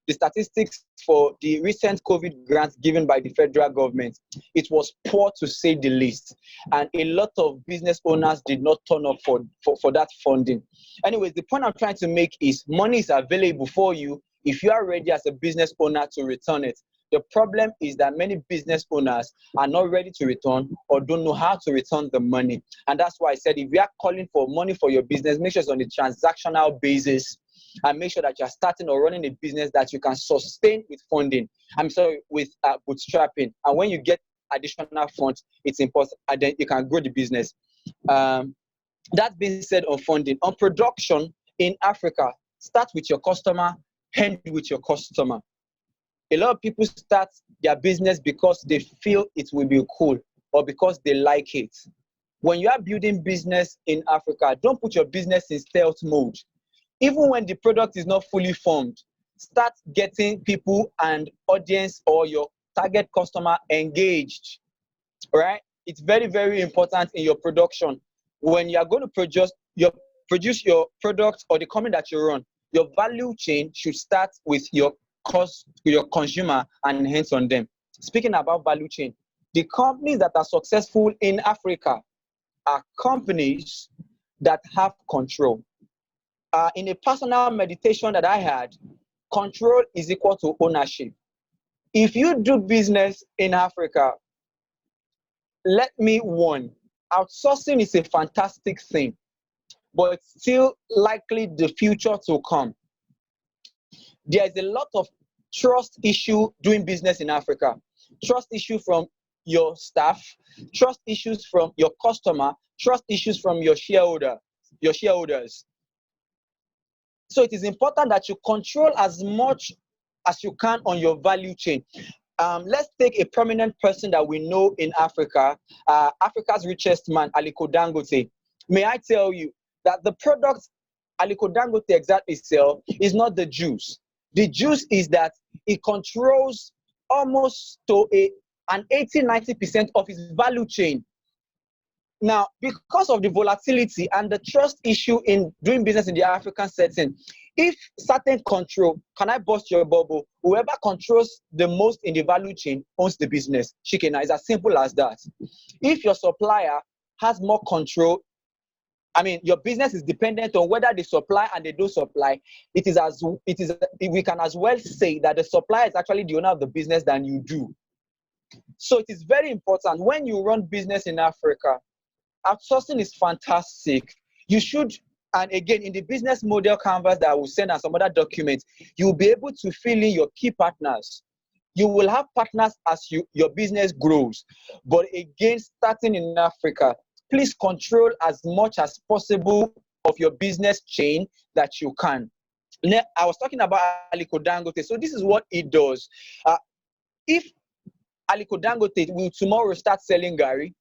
statistics for the recent COVID grants given by the federal government. It was poor, to say the least. And a lot of business owners did not turn up for that funding. Anyways, the point I'm trying to make is money is available for you if you are ready as a business owner to return it. The problem is that many business owners are not ready to return or don't know how to return the money. And that's why I said, if you are calling for money for your business, make sure it's on a transactional basis and make sure that you're starting or running a business that you can sustain with funding. With bootstrapping. And when you get additional funds, it's important, and then you can grow the business. That being said, on funding, on production in Africa, start with your customer, end with your customer. A lot of people start their business because they feel it will be cool or because they like it. When you are building business in Africa, don't put your business in stealth mode. Even when the product is not fully formed, start getting people and audience or your target customer engaged, right? It's very, very important in your production. When you are going to produce your product or the company that you run, your value chain should start with your consumer and hence on them. Speaking about value chain, the companies that are successful in Africa are companies that have control. In a personal meditation that I had, control is equal to ownership. If you do business in Africa, let me warn, outsourcing is a fantastic thing, but it's still likely the future to come. There is a lot of trust issue doing business in Africa. Trust issue from your staff, trust issues from your customer, trust issues from your shareholders. So it is important that you control as much as you can on your value chain. Let's take a prominent person that we know in Africa, Africa's richest man, Aliko Dangote. May I tell you that the product Aliko Dangote exactly sell is not the juice. The juice is that it controls almost to an 80-90% of his value chain. Now, because of the volatility and the trust issue in doing business in the African setting, if certain control, can I bust your bubble? Whoever controls the most in the value chain owns the business. Shikena, it's as simple as that. If your supplier has more control, I mean, your business is dependent on whether they supply and they don't supply. We can as well say that the supplier is actually the owner of the business than you do. So it is very important when you run business in Africa. Outsourcing is fantastic. You should, and again, in the business model canvas that I will send and some other documents, you will be able to fill in your key partners. You will have partners as your business grows. But again, starting in Africa, please control as much as possible of your business chain that you can. Now, I was talking about Aliko Dangote. So this is what it does. If Aliko Dangote will tomorrow start selling Gary,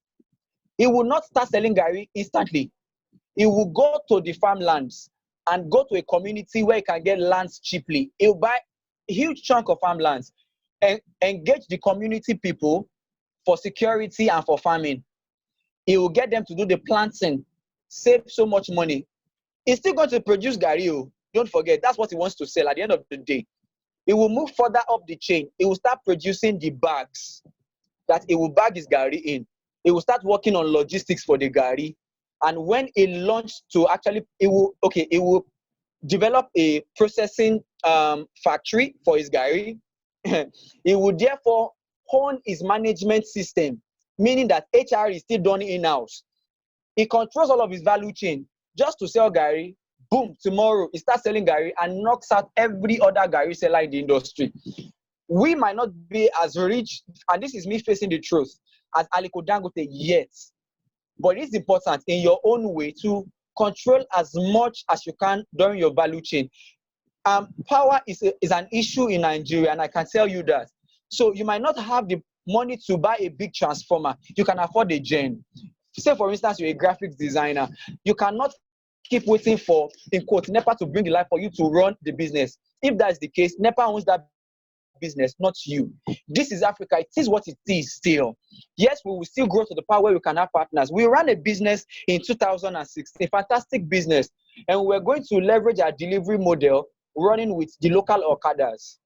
he will not start selling Gary instantly. He will go to the farmlands and go to a community where he can get lands cheaply. He will buy a huge chunk of farmlands and engage the community people for security and for farming. He will get them to do the planting, save so much money. He's still going to produce Gary. Don't forget, that's what he wants to sell at the end of the day. He will move further up the chain. He will start producing the bags that he will bag his Gary in. He will start working on logistics for the Gary. And when he launched to actually, he will develop a processing factory for his Gary. He will therefore hone his management system, meaning that HR is still done in-house. He controls all of his value chain just to sell Gary. Boom, tomorrow he starts selling Gary and knocks out every other Gary seller in the industry. We might not be as rich, and this is me facing the truth, as Aliko Dangote yet. But it's important in your own way to control as much as you can during your value chain. Power is an issue in Nigeria, and I can tell you that. So you might not have the money to buy a big transformer. You can afford a gen. Say, for instance, you're a graphics designer. You cannot keep waiting for, in quote, NEPA to bring the light for you to run the business. If that's the case, NEPA owns that business, not you. This is Africa. It is what it is still. Yes, we will still grow to the part where we can have partners. We ran a business in 2016, fantastic business, and we're going to leverage our delivery model running with the local Okadas.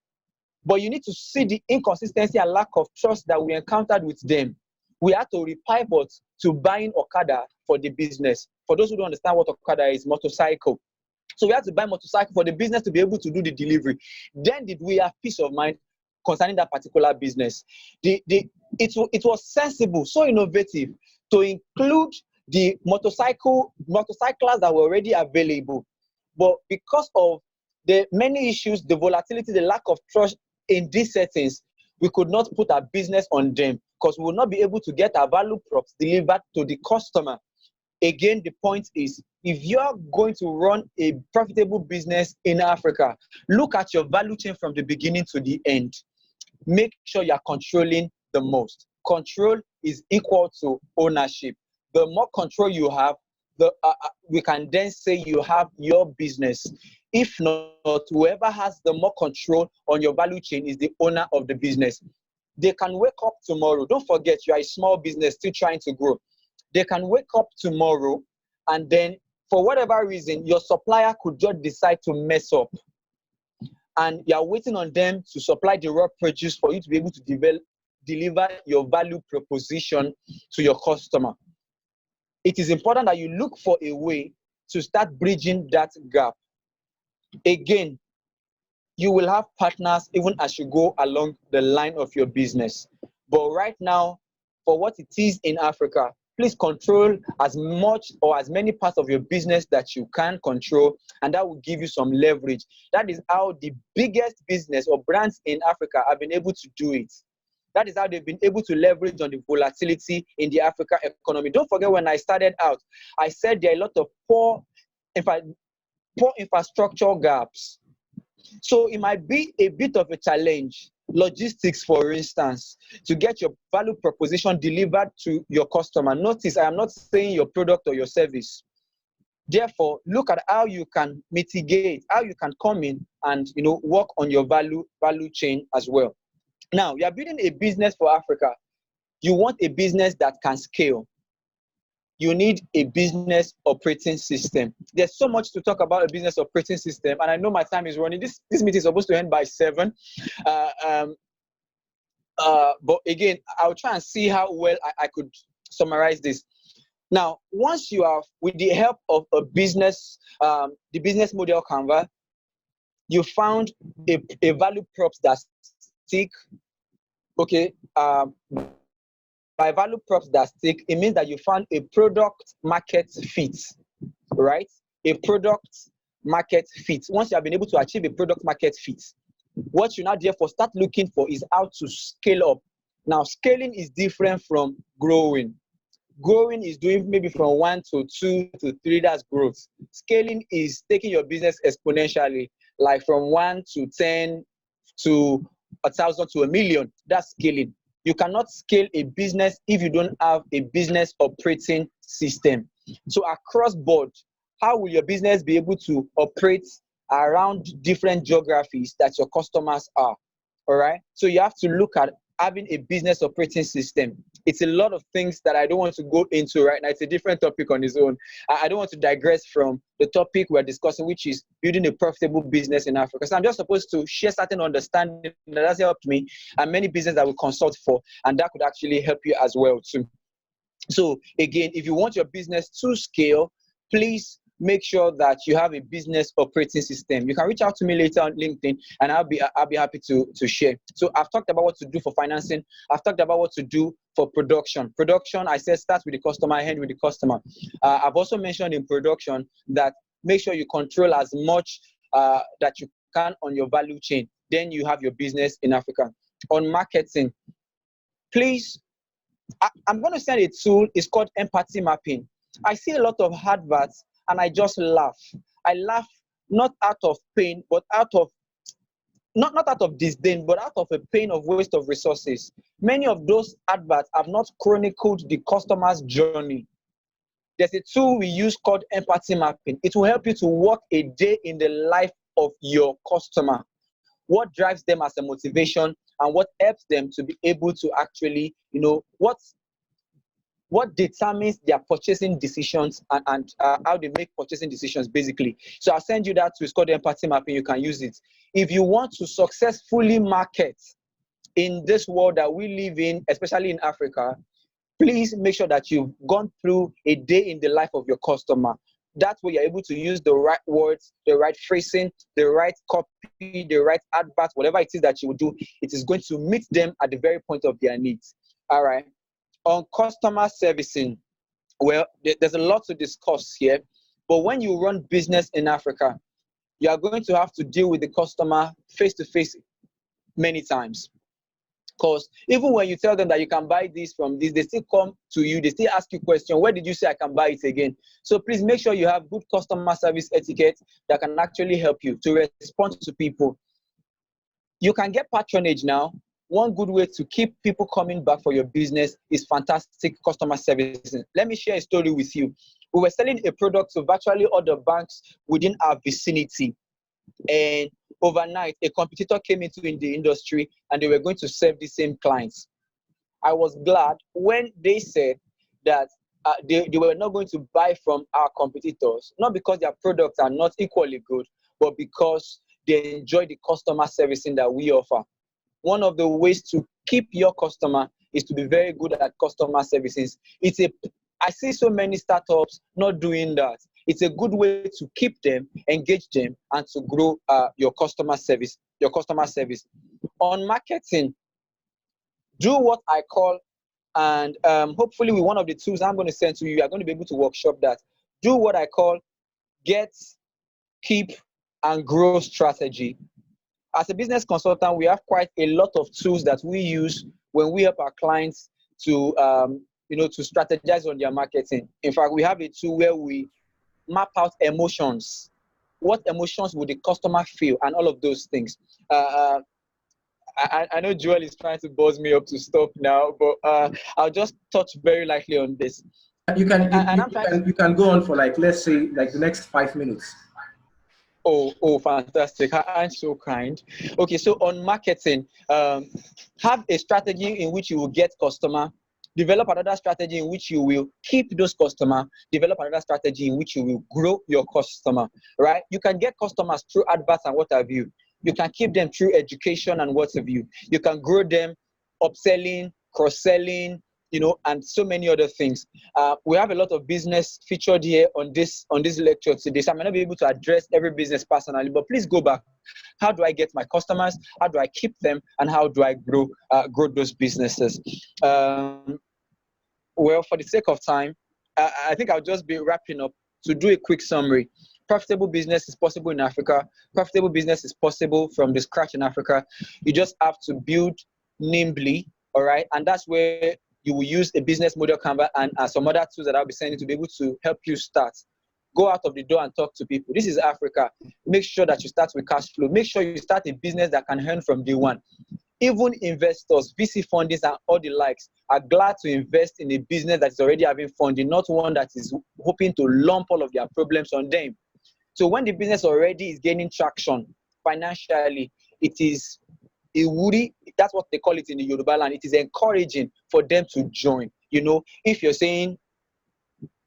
But you need to see the inconsistency and lack of trust that we encountered with them. We had to repivot to buying Okada for the business. For those who don't understand what Okada is, motorcycle. So we had to buy motorcycle for the business to be able to do the delivery. Then did we have peace of mind concerning that particular business? It was sensible, so innovative to include the motorcyclers that were already available. But because of the many issues, the volatility, the lack of trust in these settings, we could not put our business on them because we will not be able to get our value props delivered to the customer. Again, the point is, if you're going to run a profitable business in Africa, look at your value chain from the beginning to the end. Make sure you're controlling the most. Control is equal to ownership. The more control you have, we can then say you have your business. If not, whoever has the more control on your value chain is the owner of the business. They can wake up tomorrow. Don't forget, you are a small business still trying to grow. They can wake up tomorrow and then, for whatever reason, your supplier could just decide to mess up. And you're waiting on them to supply the raw produce for you to be able to deliver your value proposition to your customer. It is important that you look for a way to start bridging that gap. Again, you will have partners even as you go along the line of your business. But right now, for what it is in Africa, please control as much or as many parts of your business that you can control, and that will give you some leverage. That is how the biggest business or brands in Africa have been able to do it. That is how they've been able to leverage on the volatility in the African economy. Don't forget, when I started out, I said there are a lot of poor infrastructure gaps. So it might be a bit of a challenge. Logistics, for instance, to get your value proposition delivered to your customer. Notice I am not saying your product or your service. Therefore, look at how you can mitigate, how you can come in and work on your value chain as well. Now, you are building a business for Africa. You want a business that can scale. You need a business operating system. There's so much to talk about a business operating system, and I know my time is running. This meeting is supposed to end by 7. But again, I'll try and see how well I could summarize this. Now, once you have, with the help of a business, the business model Canva, you found a value props that stick. Okay, by value props that stick, it means that you found a product market fit, right? A product market fit. Once you have been able to achieve a product market fit, what you now therefore start looking for is how to scale up. Now, scaling is different from growing. Growing is doing maybe from 1 to 2 to 3, that's growth. Scaling is taking your business exponentially, like from 1 to 10 to 1,000 to 1,000,000. That's scaling. You cannot scale a business if you don't have a business operating system. So across board, how will your business be able to operate around different geographies that your customers are? All right. So you have to look at having a business operating system. It's a lot of things that I don't want to go into right now. It's a different topic on its own. I don't want to digress from the topic we're discussing, which is building a profitable business in Africa. So I'm just supposed to share certain understanding that has helped me and many businesses I will consult for, and that could actually help you as well too. So again, if you want your business to scale, please make sure that you have a business operating system. You can reach out to me later on LinkedIn, and I'll be happy to share. So I've talked about what to do for financing. I've talked about what to do for production. Production, I said, start with the customer, end with the customer. I've also mentioned in production that make sure you control as much that you can on your value chain. Then you have your business in Africa. On marketing, please, I'm going to send a tool. It's called empathy mapping. I see a lot of adverts and I just laugh. I laugh not out of pain, but out of not out of disdain, but out of a pain of waste of resources. Many of those adverts have not chronicled the customer's journey. There's a tool we use called empathy mapping. It will help you to walk a day in the life of your customer. What drives them as a motivation and what helps them to be able to actually, what determines their purchasing decisions and how they make purchasing decisions, basically. So I'll send you that to. It's called empathy mapping. You can use it. If you want to successfully market in this world that we live in, especially in Africa, please make sure that you've gone through a day in the life of your customer. That way you're able to use the right words, the right phrasing, the right copy, the right advert, whatever it is that you will do, it is going to meet them at the very point of their needs. All right. On customer servicing, well, there's a lot to discuss here, but when you run business in Africa, you are going to have to deal with the customer face to face many times. Because even when you tell them that you can buy this from this, they still come to you, they still ask you questions. Where did you say I can buy it again? So please make sure you have good customer service etiquette that can actually help you to respond to people. You can get patronage now. One good way to keep people coming back for your business is fantastic customer service. Let me share a story with you. We were selling a product to virtually all the banks within our vicinity. And overnight, a competitor came into the industry and they were going to serve the same clients. I was glad when they said that they were not going to buy from our competitors, not because their products are not equally good, but because they enjoy the customer servicing that we offer. One of the ways to keep your customer is to be very good at customer services. I see so many startups not doing that. It's a good way to keep them, engage them, and to grow your customer service. On marketing, do what I call, and hopefully with one of the tools I'm going to send to you, you're going to be able to workshop that. Do what I call get, keep, and grow strategy. As a business consultant, we have quite a lot of tools that we use when we help our clients to to strategize on their marketing. In fact, we have a tool where we map out emotions. What emotions would the customer feel, and all of those things. Uh, I know Joel is trying to buzz me up to stop now, but I'll just touch very lightly on this. You can And I'm trying to. you can go on for like, let's say, like the next 5 minutes. Oh, fantastic. I'm so kind. Okay, so on marketing, have a strategy in which you will get customer, develop another strategy in which you will keep those customer, develop another strategy in which you will grow your customer, right? You can get customers through adverts and what have you. You can keep them through education and what have you. You can grow them, upselling, cross-selling, and so many other things. We have a lot of business featured here on this lecture today, so I may not be able to address every business personally, but please go back. How do I get my customers? How do I keep them? And how do I grow those businesses? Well, for the sake of time, I think I'll just be wrapping up to do a quick summary. Profitable business is possible in Africa. Profitable business is possible from the scratch in Africa. You just have to build nimbly, all right? And that's where you will use a business model Canva and some other tools that I'll be sending to be able to help you start. Go out of the door and talk to people. This is Africa. Make sure that you start with cash flow. Make sure you start a business that can earn from day one. Even investors, VC fundings, and all the likes are glad to invest in a business that is already having funding, not one that is hoping to lump all of their problems on them. So when the business already is gaining traction financially, it is a woody, that's what they call it in the Yoruba land. It is encouraging for them to join. If you're saying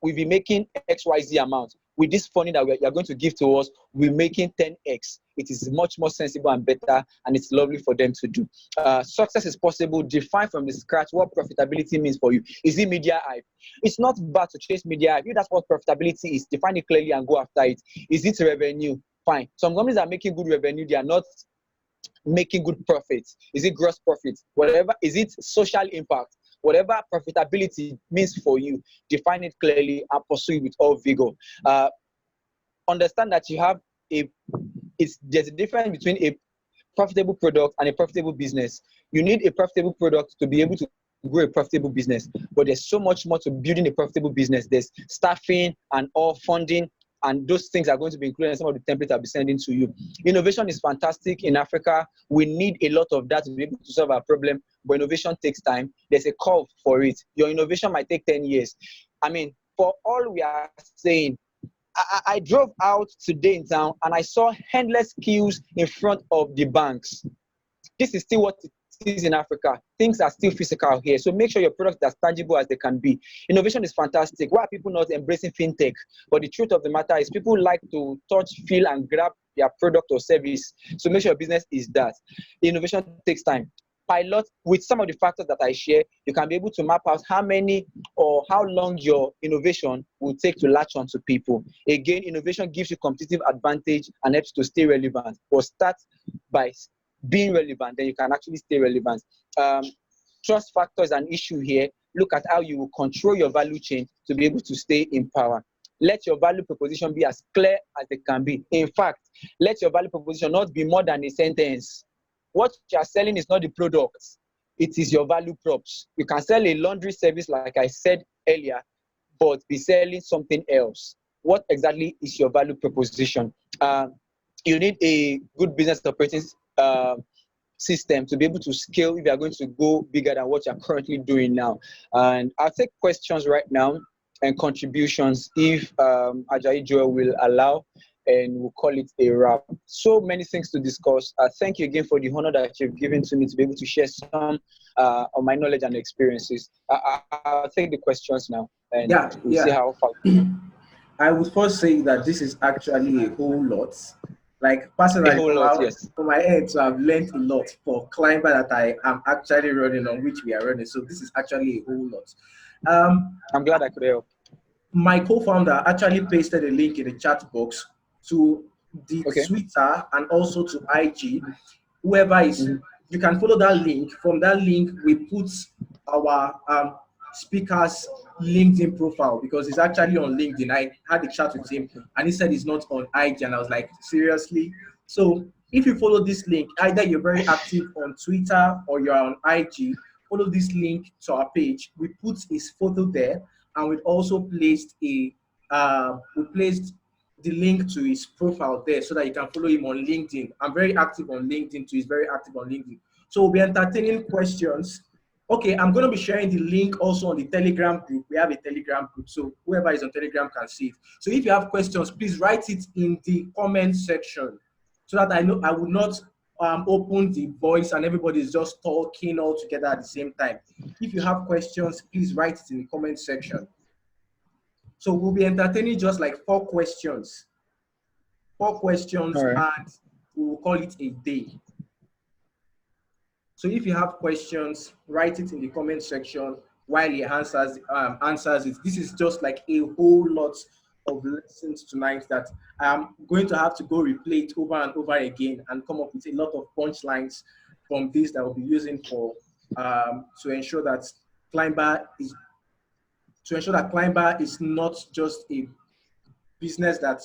we'll be making XYZ amount with this funding that you're going to give to us, we're making 10x. It is much more sensible and better, and it's lovely for them to do. Success is possible. Define from the scratch what profitability means for you. Is it media hype? It's not bad to chase media hype. If that's what profitability is, define it clearly and go after it. Is it revenue? Fine. Some companies are making good revenue. They are not making good profits. Is it gross profits? Whatever. Is it social impact? Whatever profitability means for you, define it clearly and pursue it with all vigor. Understand that there's a difference between a profitable product and a profitable business. You need a profitable product to be able to grow a profitable business, but there's so much more to building a profitable business. There's staffing and all funding, and those things are going to be included in some of the templates I'll be sending to you. Innovation is fantastic in Africa. We need a lot of that to be able to solve our problem, but innovation takes time. There's a curve for it. Your innovation might take 10 years. I mean, for all we are saying, I drove out today in town and I saw endless queues in front of the banks. This is still what it is in Africa. Things are still physical here. So make sure your products are as tangible as they can be. Innovation is fantastic. Why are people not embracing fintech? But the truth of the matter is people like to touch, feel, and grab their product or service. So make sure your business is that. Innovation takes time. Pilot with some of the factors that I share, you can be able to map out how many or how long your innovation will take to latch on to people. Again, innovation gives you competitive advantage and helps to stay relevant. But start by being relevant, then you can actually stay relevant. Trust factor is an issue here. Look at how you will control your value chain to be able to stay in power. Let your value proposition be as clear as it can be. In fact, let your value proposition not be more than a sentence. What you are selling is not the product. It is your value props. You can sell a laundry service, like I said earlier, but be selling something else. What exactly is your value proposition? You need a good business operating system to be able to scale if you are going to go bigger than what you're currently doing now. And I'll take questions right now and contributions if Ajayi Joel will allow, and we'll call it a wrap. So many things to discuss. Thank you again for the honor that you've given to me to be able to share some of my knowledge and experiences. I'll take the questions now, and Yeah, we'll see yeah. how far. I would first say that this is actually a whole lot. Like A personally, whole lot, yes. from my end, so I've learned a lot for Climbr that I am actually running on, which we are running. So this is actually a whole lot. Um, I'm glad I could help. my co-founder actually pasted a link in the chat box to the Okay. Twitter and also to IG. Whoever is, Mhm. you can follow that link. From that link, we put our speaker's LinkedIn profile because he's actually on LinkedIn. I had a chat with him and he said he's not on IG, and I was like, seriously? So if you follow this link, either you're very active on Twitter or you're on IG, follow this link to our page. We put his photo there, and we also placed the link to his profile there so that you can follow him on LinkedIn. I'm very active on LinkedIn too. He's very active on LinkedIn. So we'll be entertaining questions. Okay, I'm going to be sharing the link also on the Telegram group. We have a Telegram group, so whoever is on Telegram can see it. So if you have questions, please write it in the comment section so that I know I will not open the voice and everybody is just talking all together at the same time. If you have questions, please write it in the comment section. So we'll be entertaining just like four questions, All right. and we will call it a day. So if you have questions, write it in the comment section while he answers it. This is just like a whole lot of lessons tonight that I'm going to have to go replay it over and over again and come up with a lot of punchlines from this that we'll be using for to ensure that Climbr is not just a business that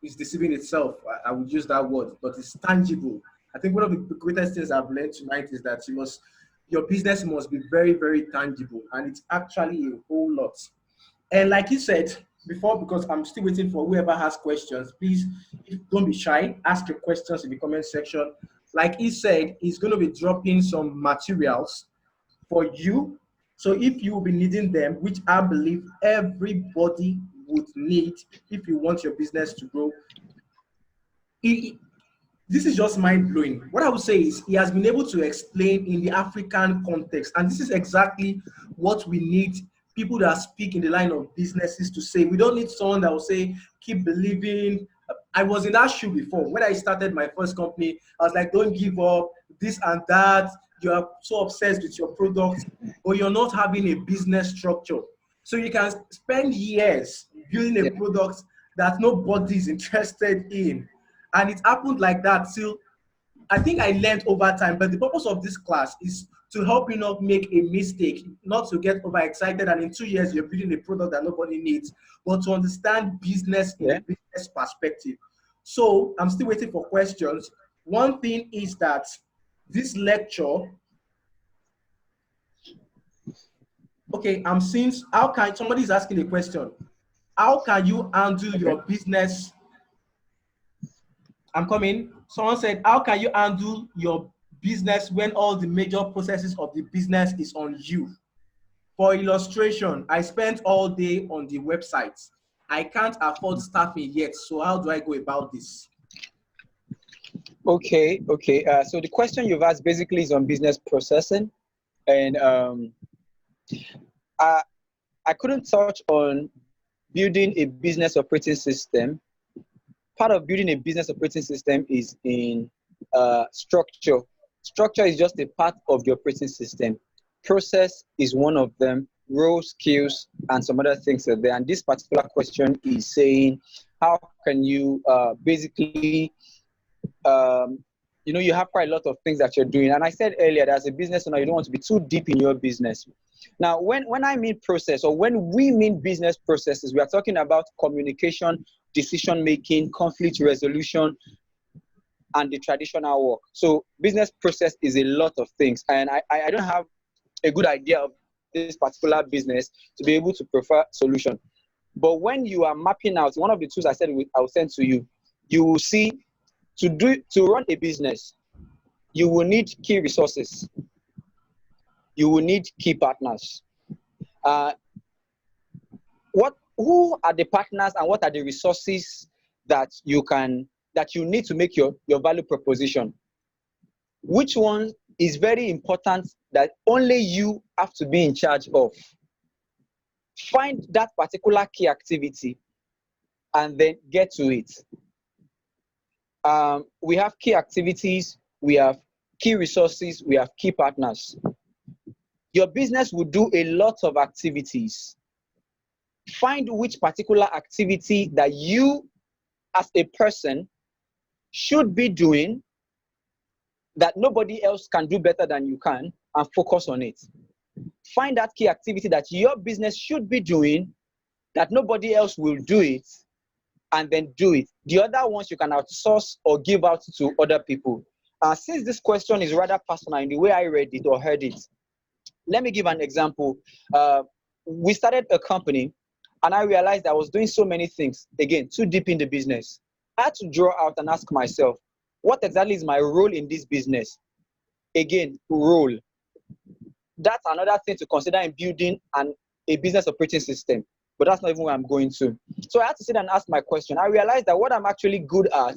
is deceiving itself. I would use that word, but it's tangible. I think one of the greatest things I've learned tonight is that your business must be very, very tangible, and it's actually a whole lot. And like he said before, because I'm still waiting for whoever has questions, please don't be shy. Ask your questions in the comment section. Like he said, he's going to be dropping some materials for you. So if you will be needing them, which I believe everybody would need if you want your business to grow, this is just mind blowing. What I would say is he has been able to explain in the African context, and this is exactly what we need people that speak in the line of businesses to say. We don't need someone that will say, keep believing. I was in that shoe before. When I started my first company, I was like, don't give up, this and that. You are so obsessed with your product, but you're not having a business structure. So you can spend years building a product that nobody is interested in. And it happened like that till I think I learned over time. But the purpose of this class is to help you not make a mistake, not to get overexcited and in 2 years you're building a product that nobody needs, but to understand business in a business perspective. So I'm still waiting for questions. One thing is that this lecture, okay, I'm seeing how can somebody's asking a question. How can you handle your business? I'm coming. Someone said, how can you handle your business when all the major processes of the business is on you? For illustration, I spent all day on the website. I can't afford staffing yet. So how do I go about this? Okay. So the question you've asked basically is on business processing, and I couldn't touch on building a business operating system. Part of building a business operating system is in structure. Structure is just a part of the operating system. Process is one of them. Roles, skills, and some other things are there. And this particular question is saying, how can you basically, you have quite a lot of things that you're doing. And I said earlier that as a business owner, you don't want to be too deep in your business. Now, when I mean process, or when we mean business processes, we are talking about communication, decision-making, conflict resolution, and the traditional work. So business process is a lot of things. And I don't have a good idea of this particular business to be able to prefer solution. But when you are mapping out, one of the tools I said I'll send to you, you will see to run a business, you will need key resources. You will need key partners. Who are the partners and what are the resources that you need to make your value proposition? Which one is very important that only you have to be in charge of? Find that particular key activity and then get to it. We have key activities, we have key resources, we have key partners. Your business will do a lot of activities. Find which particular activity that you as a person should be doing that nobody else can do better than you can, and focus on it. Find that key activity that your business should be doing that nobody else will do it, and then do it. The other ones you can outsource or give out to other people. Since this question is rather personal in the way I read it or heard it, let me give an example. We started a company, And I realized I was doing so many things, again, too deep in the business. I had to draw out and ask myself, what exactly is my role in this business? Again, role. That's another thing to consider in building a business operating system. But that's not even where I'm going to. So I had to sit and ask my question. I realized that what I'm actually good at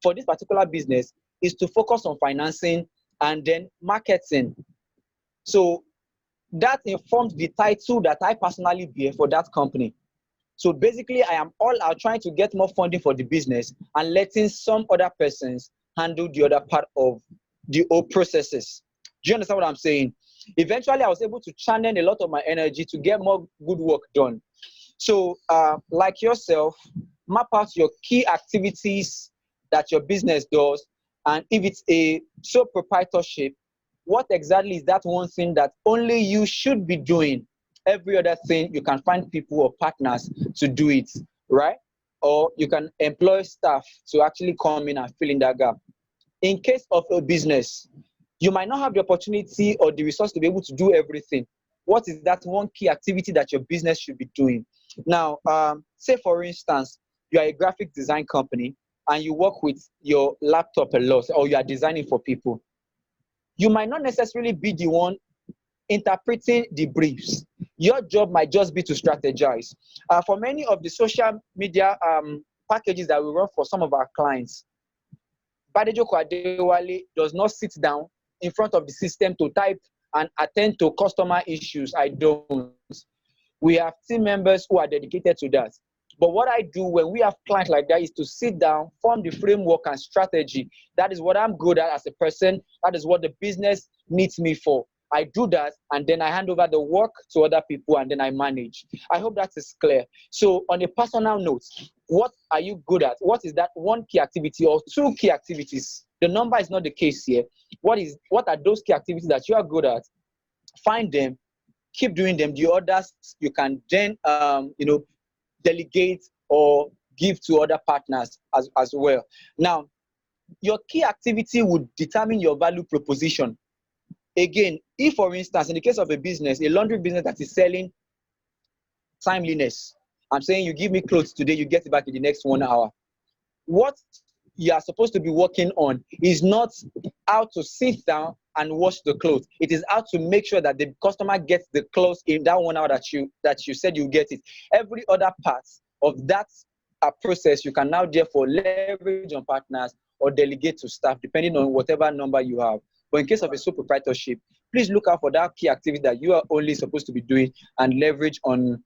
for this particular business is to focus on financing and then marketing. So that informed the title that I personally bear for that company. So basically, I am all out trying to get more funding for the business and letting some other persons handle the other part of the whole processes. Do you understand what I'm saying? Eventually, I was able to channel a lot of my energy to get more good work done. So, like yourself, map out your key activities that your business does, and if it's a sole proprietorship, what exactly is that one thing that only you should be doing? Every other thing, you can find people or partners to do it, right? Or you can employ staff to actually come in and fill in that gap. In case of a business, you might not have the opportunity or the resource to be able to do everything. What is that one key activity that your business should be doing? Now, say for instance, you are a graphic design company and you work with your laptop a lot, or you are designing for people. You might not necessarily be the one interpreting the briefs. Your job might just be to strategize. For many of the social media packages that we run for some of our clients, Badejoko Adewale does not sit down in front of the system to type and attend to customer issues. I don't. We have team members who are dedicated to that. But what I do when we have clients like that is to sit down, form the framework and strategy. That is what I'm good at as a person. That is what the business needs me for. I do that, and then I hand over the work to other people, and then I manage. I hope that is clear. So on a personal note, what are you good at? What is that one key activity or two key activities? The number is not the case here. What are those key activities that you are good at? Find them, keep doing them. The others you can then delegate or give to other partners as well. Now, your key activity would determine your value proposition. Again, if for instance, in the case of a business, a laundry business that is selling timeliness, I'm saying you give me clothes today, you get it back in the next 1 hour. What you are supposed to be working on is not how to sit down and wash the clothes. It is how to make sure that the customer gets the clothes in that 1 hour that you said you get it. Every other part of that process, you can now therefore leverage on partners or delegate to staff, depending on whatever number you have. But in case of a sole proprietorship, please look out for that key activity that you are only supposed to be doing and leverage on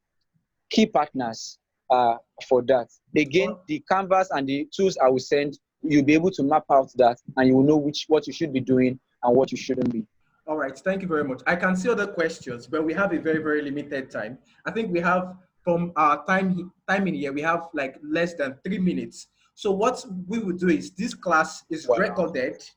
key partners for that. Again, the canvas and the tools I will send, you'll be able to map out that, and you will know what you should be doing and what you shouldn't be. All right, thank you very much. I can see other questions, but we have a very, very limited time. I think we have from our time in here, we have like less than 3 minutes. So what we will do is this class is Wow. recorded.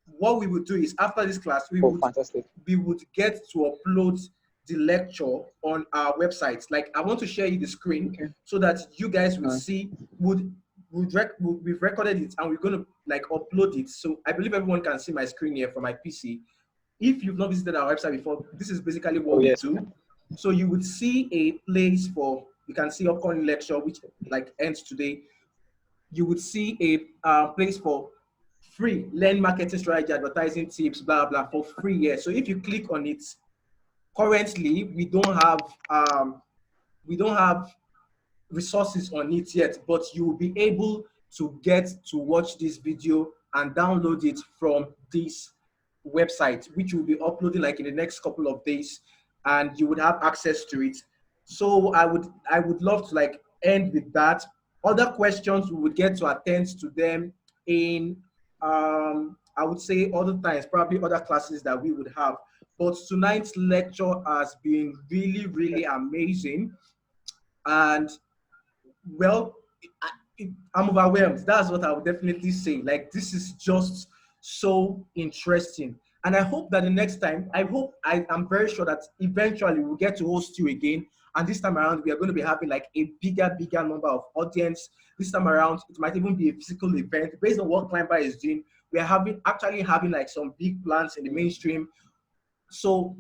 What we would do is after this class, Oh, fantastic. we would get to upload the lecture on our website. Like I want to share you the screen Okay. so that you guys would Uh, see we've recorded it and we're going to like upload it. So I believe everyone can see my screen here from my PC. If you've not visited our website before, this is basically oh, what we yes. do. So you would see a place for, you can see upcoming lecture which like ends today. You would see a place for free learn marketing strategy, advertising tips, blah blah, for free here. So if you click on it, currently we don't have resources on it yet, but you will be able to get to watch this video and download it from this website, which will be uploading like in the next couple of days, and you would have access to it. So I would love to like end with that. Other questions we would get to attend to them in I would say other times, probably other classes that we would have. But tonight's lecture has been really, really amazing. And well, I'm overwhelmed. That's what I would definitely say. Like, this is just so interesting. And I hope that the next time, I'm very sure that eventually we'll get to host you again. And this time around, we are going to be having like a bigger number of audience. This time around, it might even be a physical event based on what Climbr is doing. We are actually having like some big plans in the mainstream. So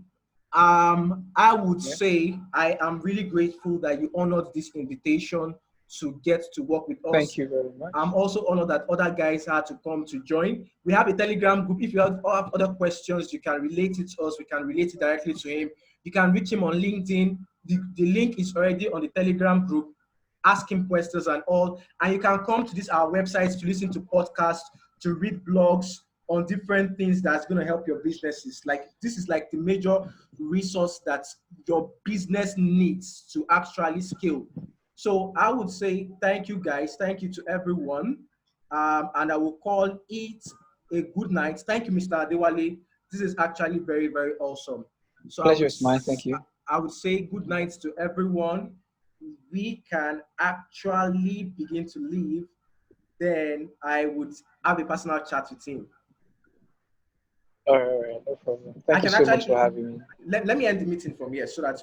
I would Yeah. say I am really grateful that you honored this invitation to get to work with Thank us. you very I'm much. also honored that other guys had to come to join. We have a Telegram group. If you have other questions, you can relate it to us. We can relate it directly to him. You can reach him on LinkedIn. The link is already on the Telegram group. Ask him questions and all. And you can come to this our website to listen to podcasts, to read blogs on different things that's going to help your businesses. Like this is like the major resource that your business needs to actually scale. So I would say thank you guys. Thank you to everyone. And I will call it a good night. Thank you, Mr. Adewale. This is actually very, very awesome. So Pleasure is mine. Thank you. I would say good night to everyone. We can actually begin to leave. Then I would have a personal chat with him. All right, no problem. I Thank you can so much for actually having me. let me end the meeting from here so that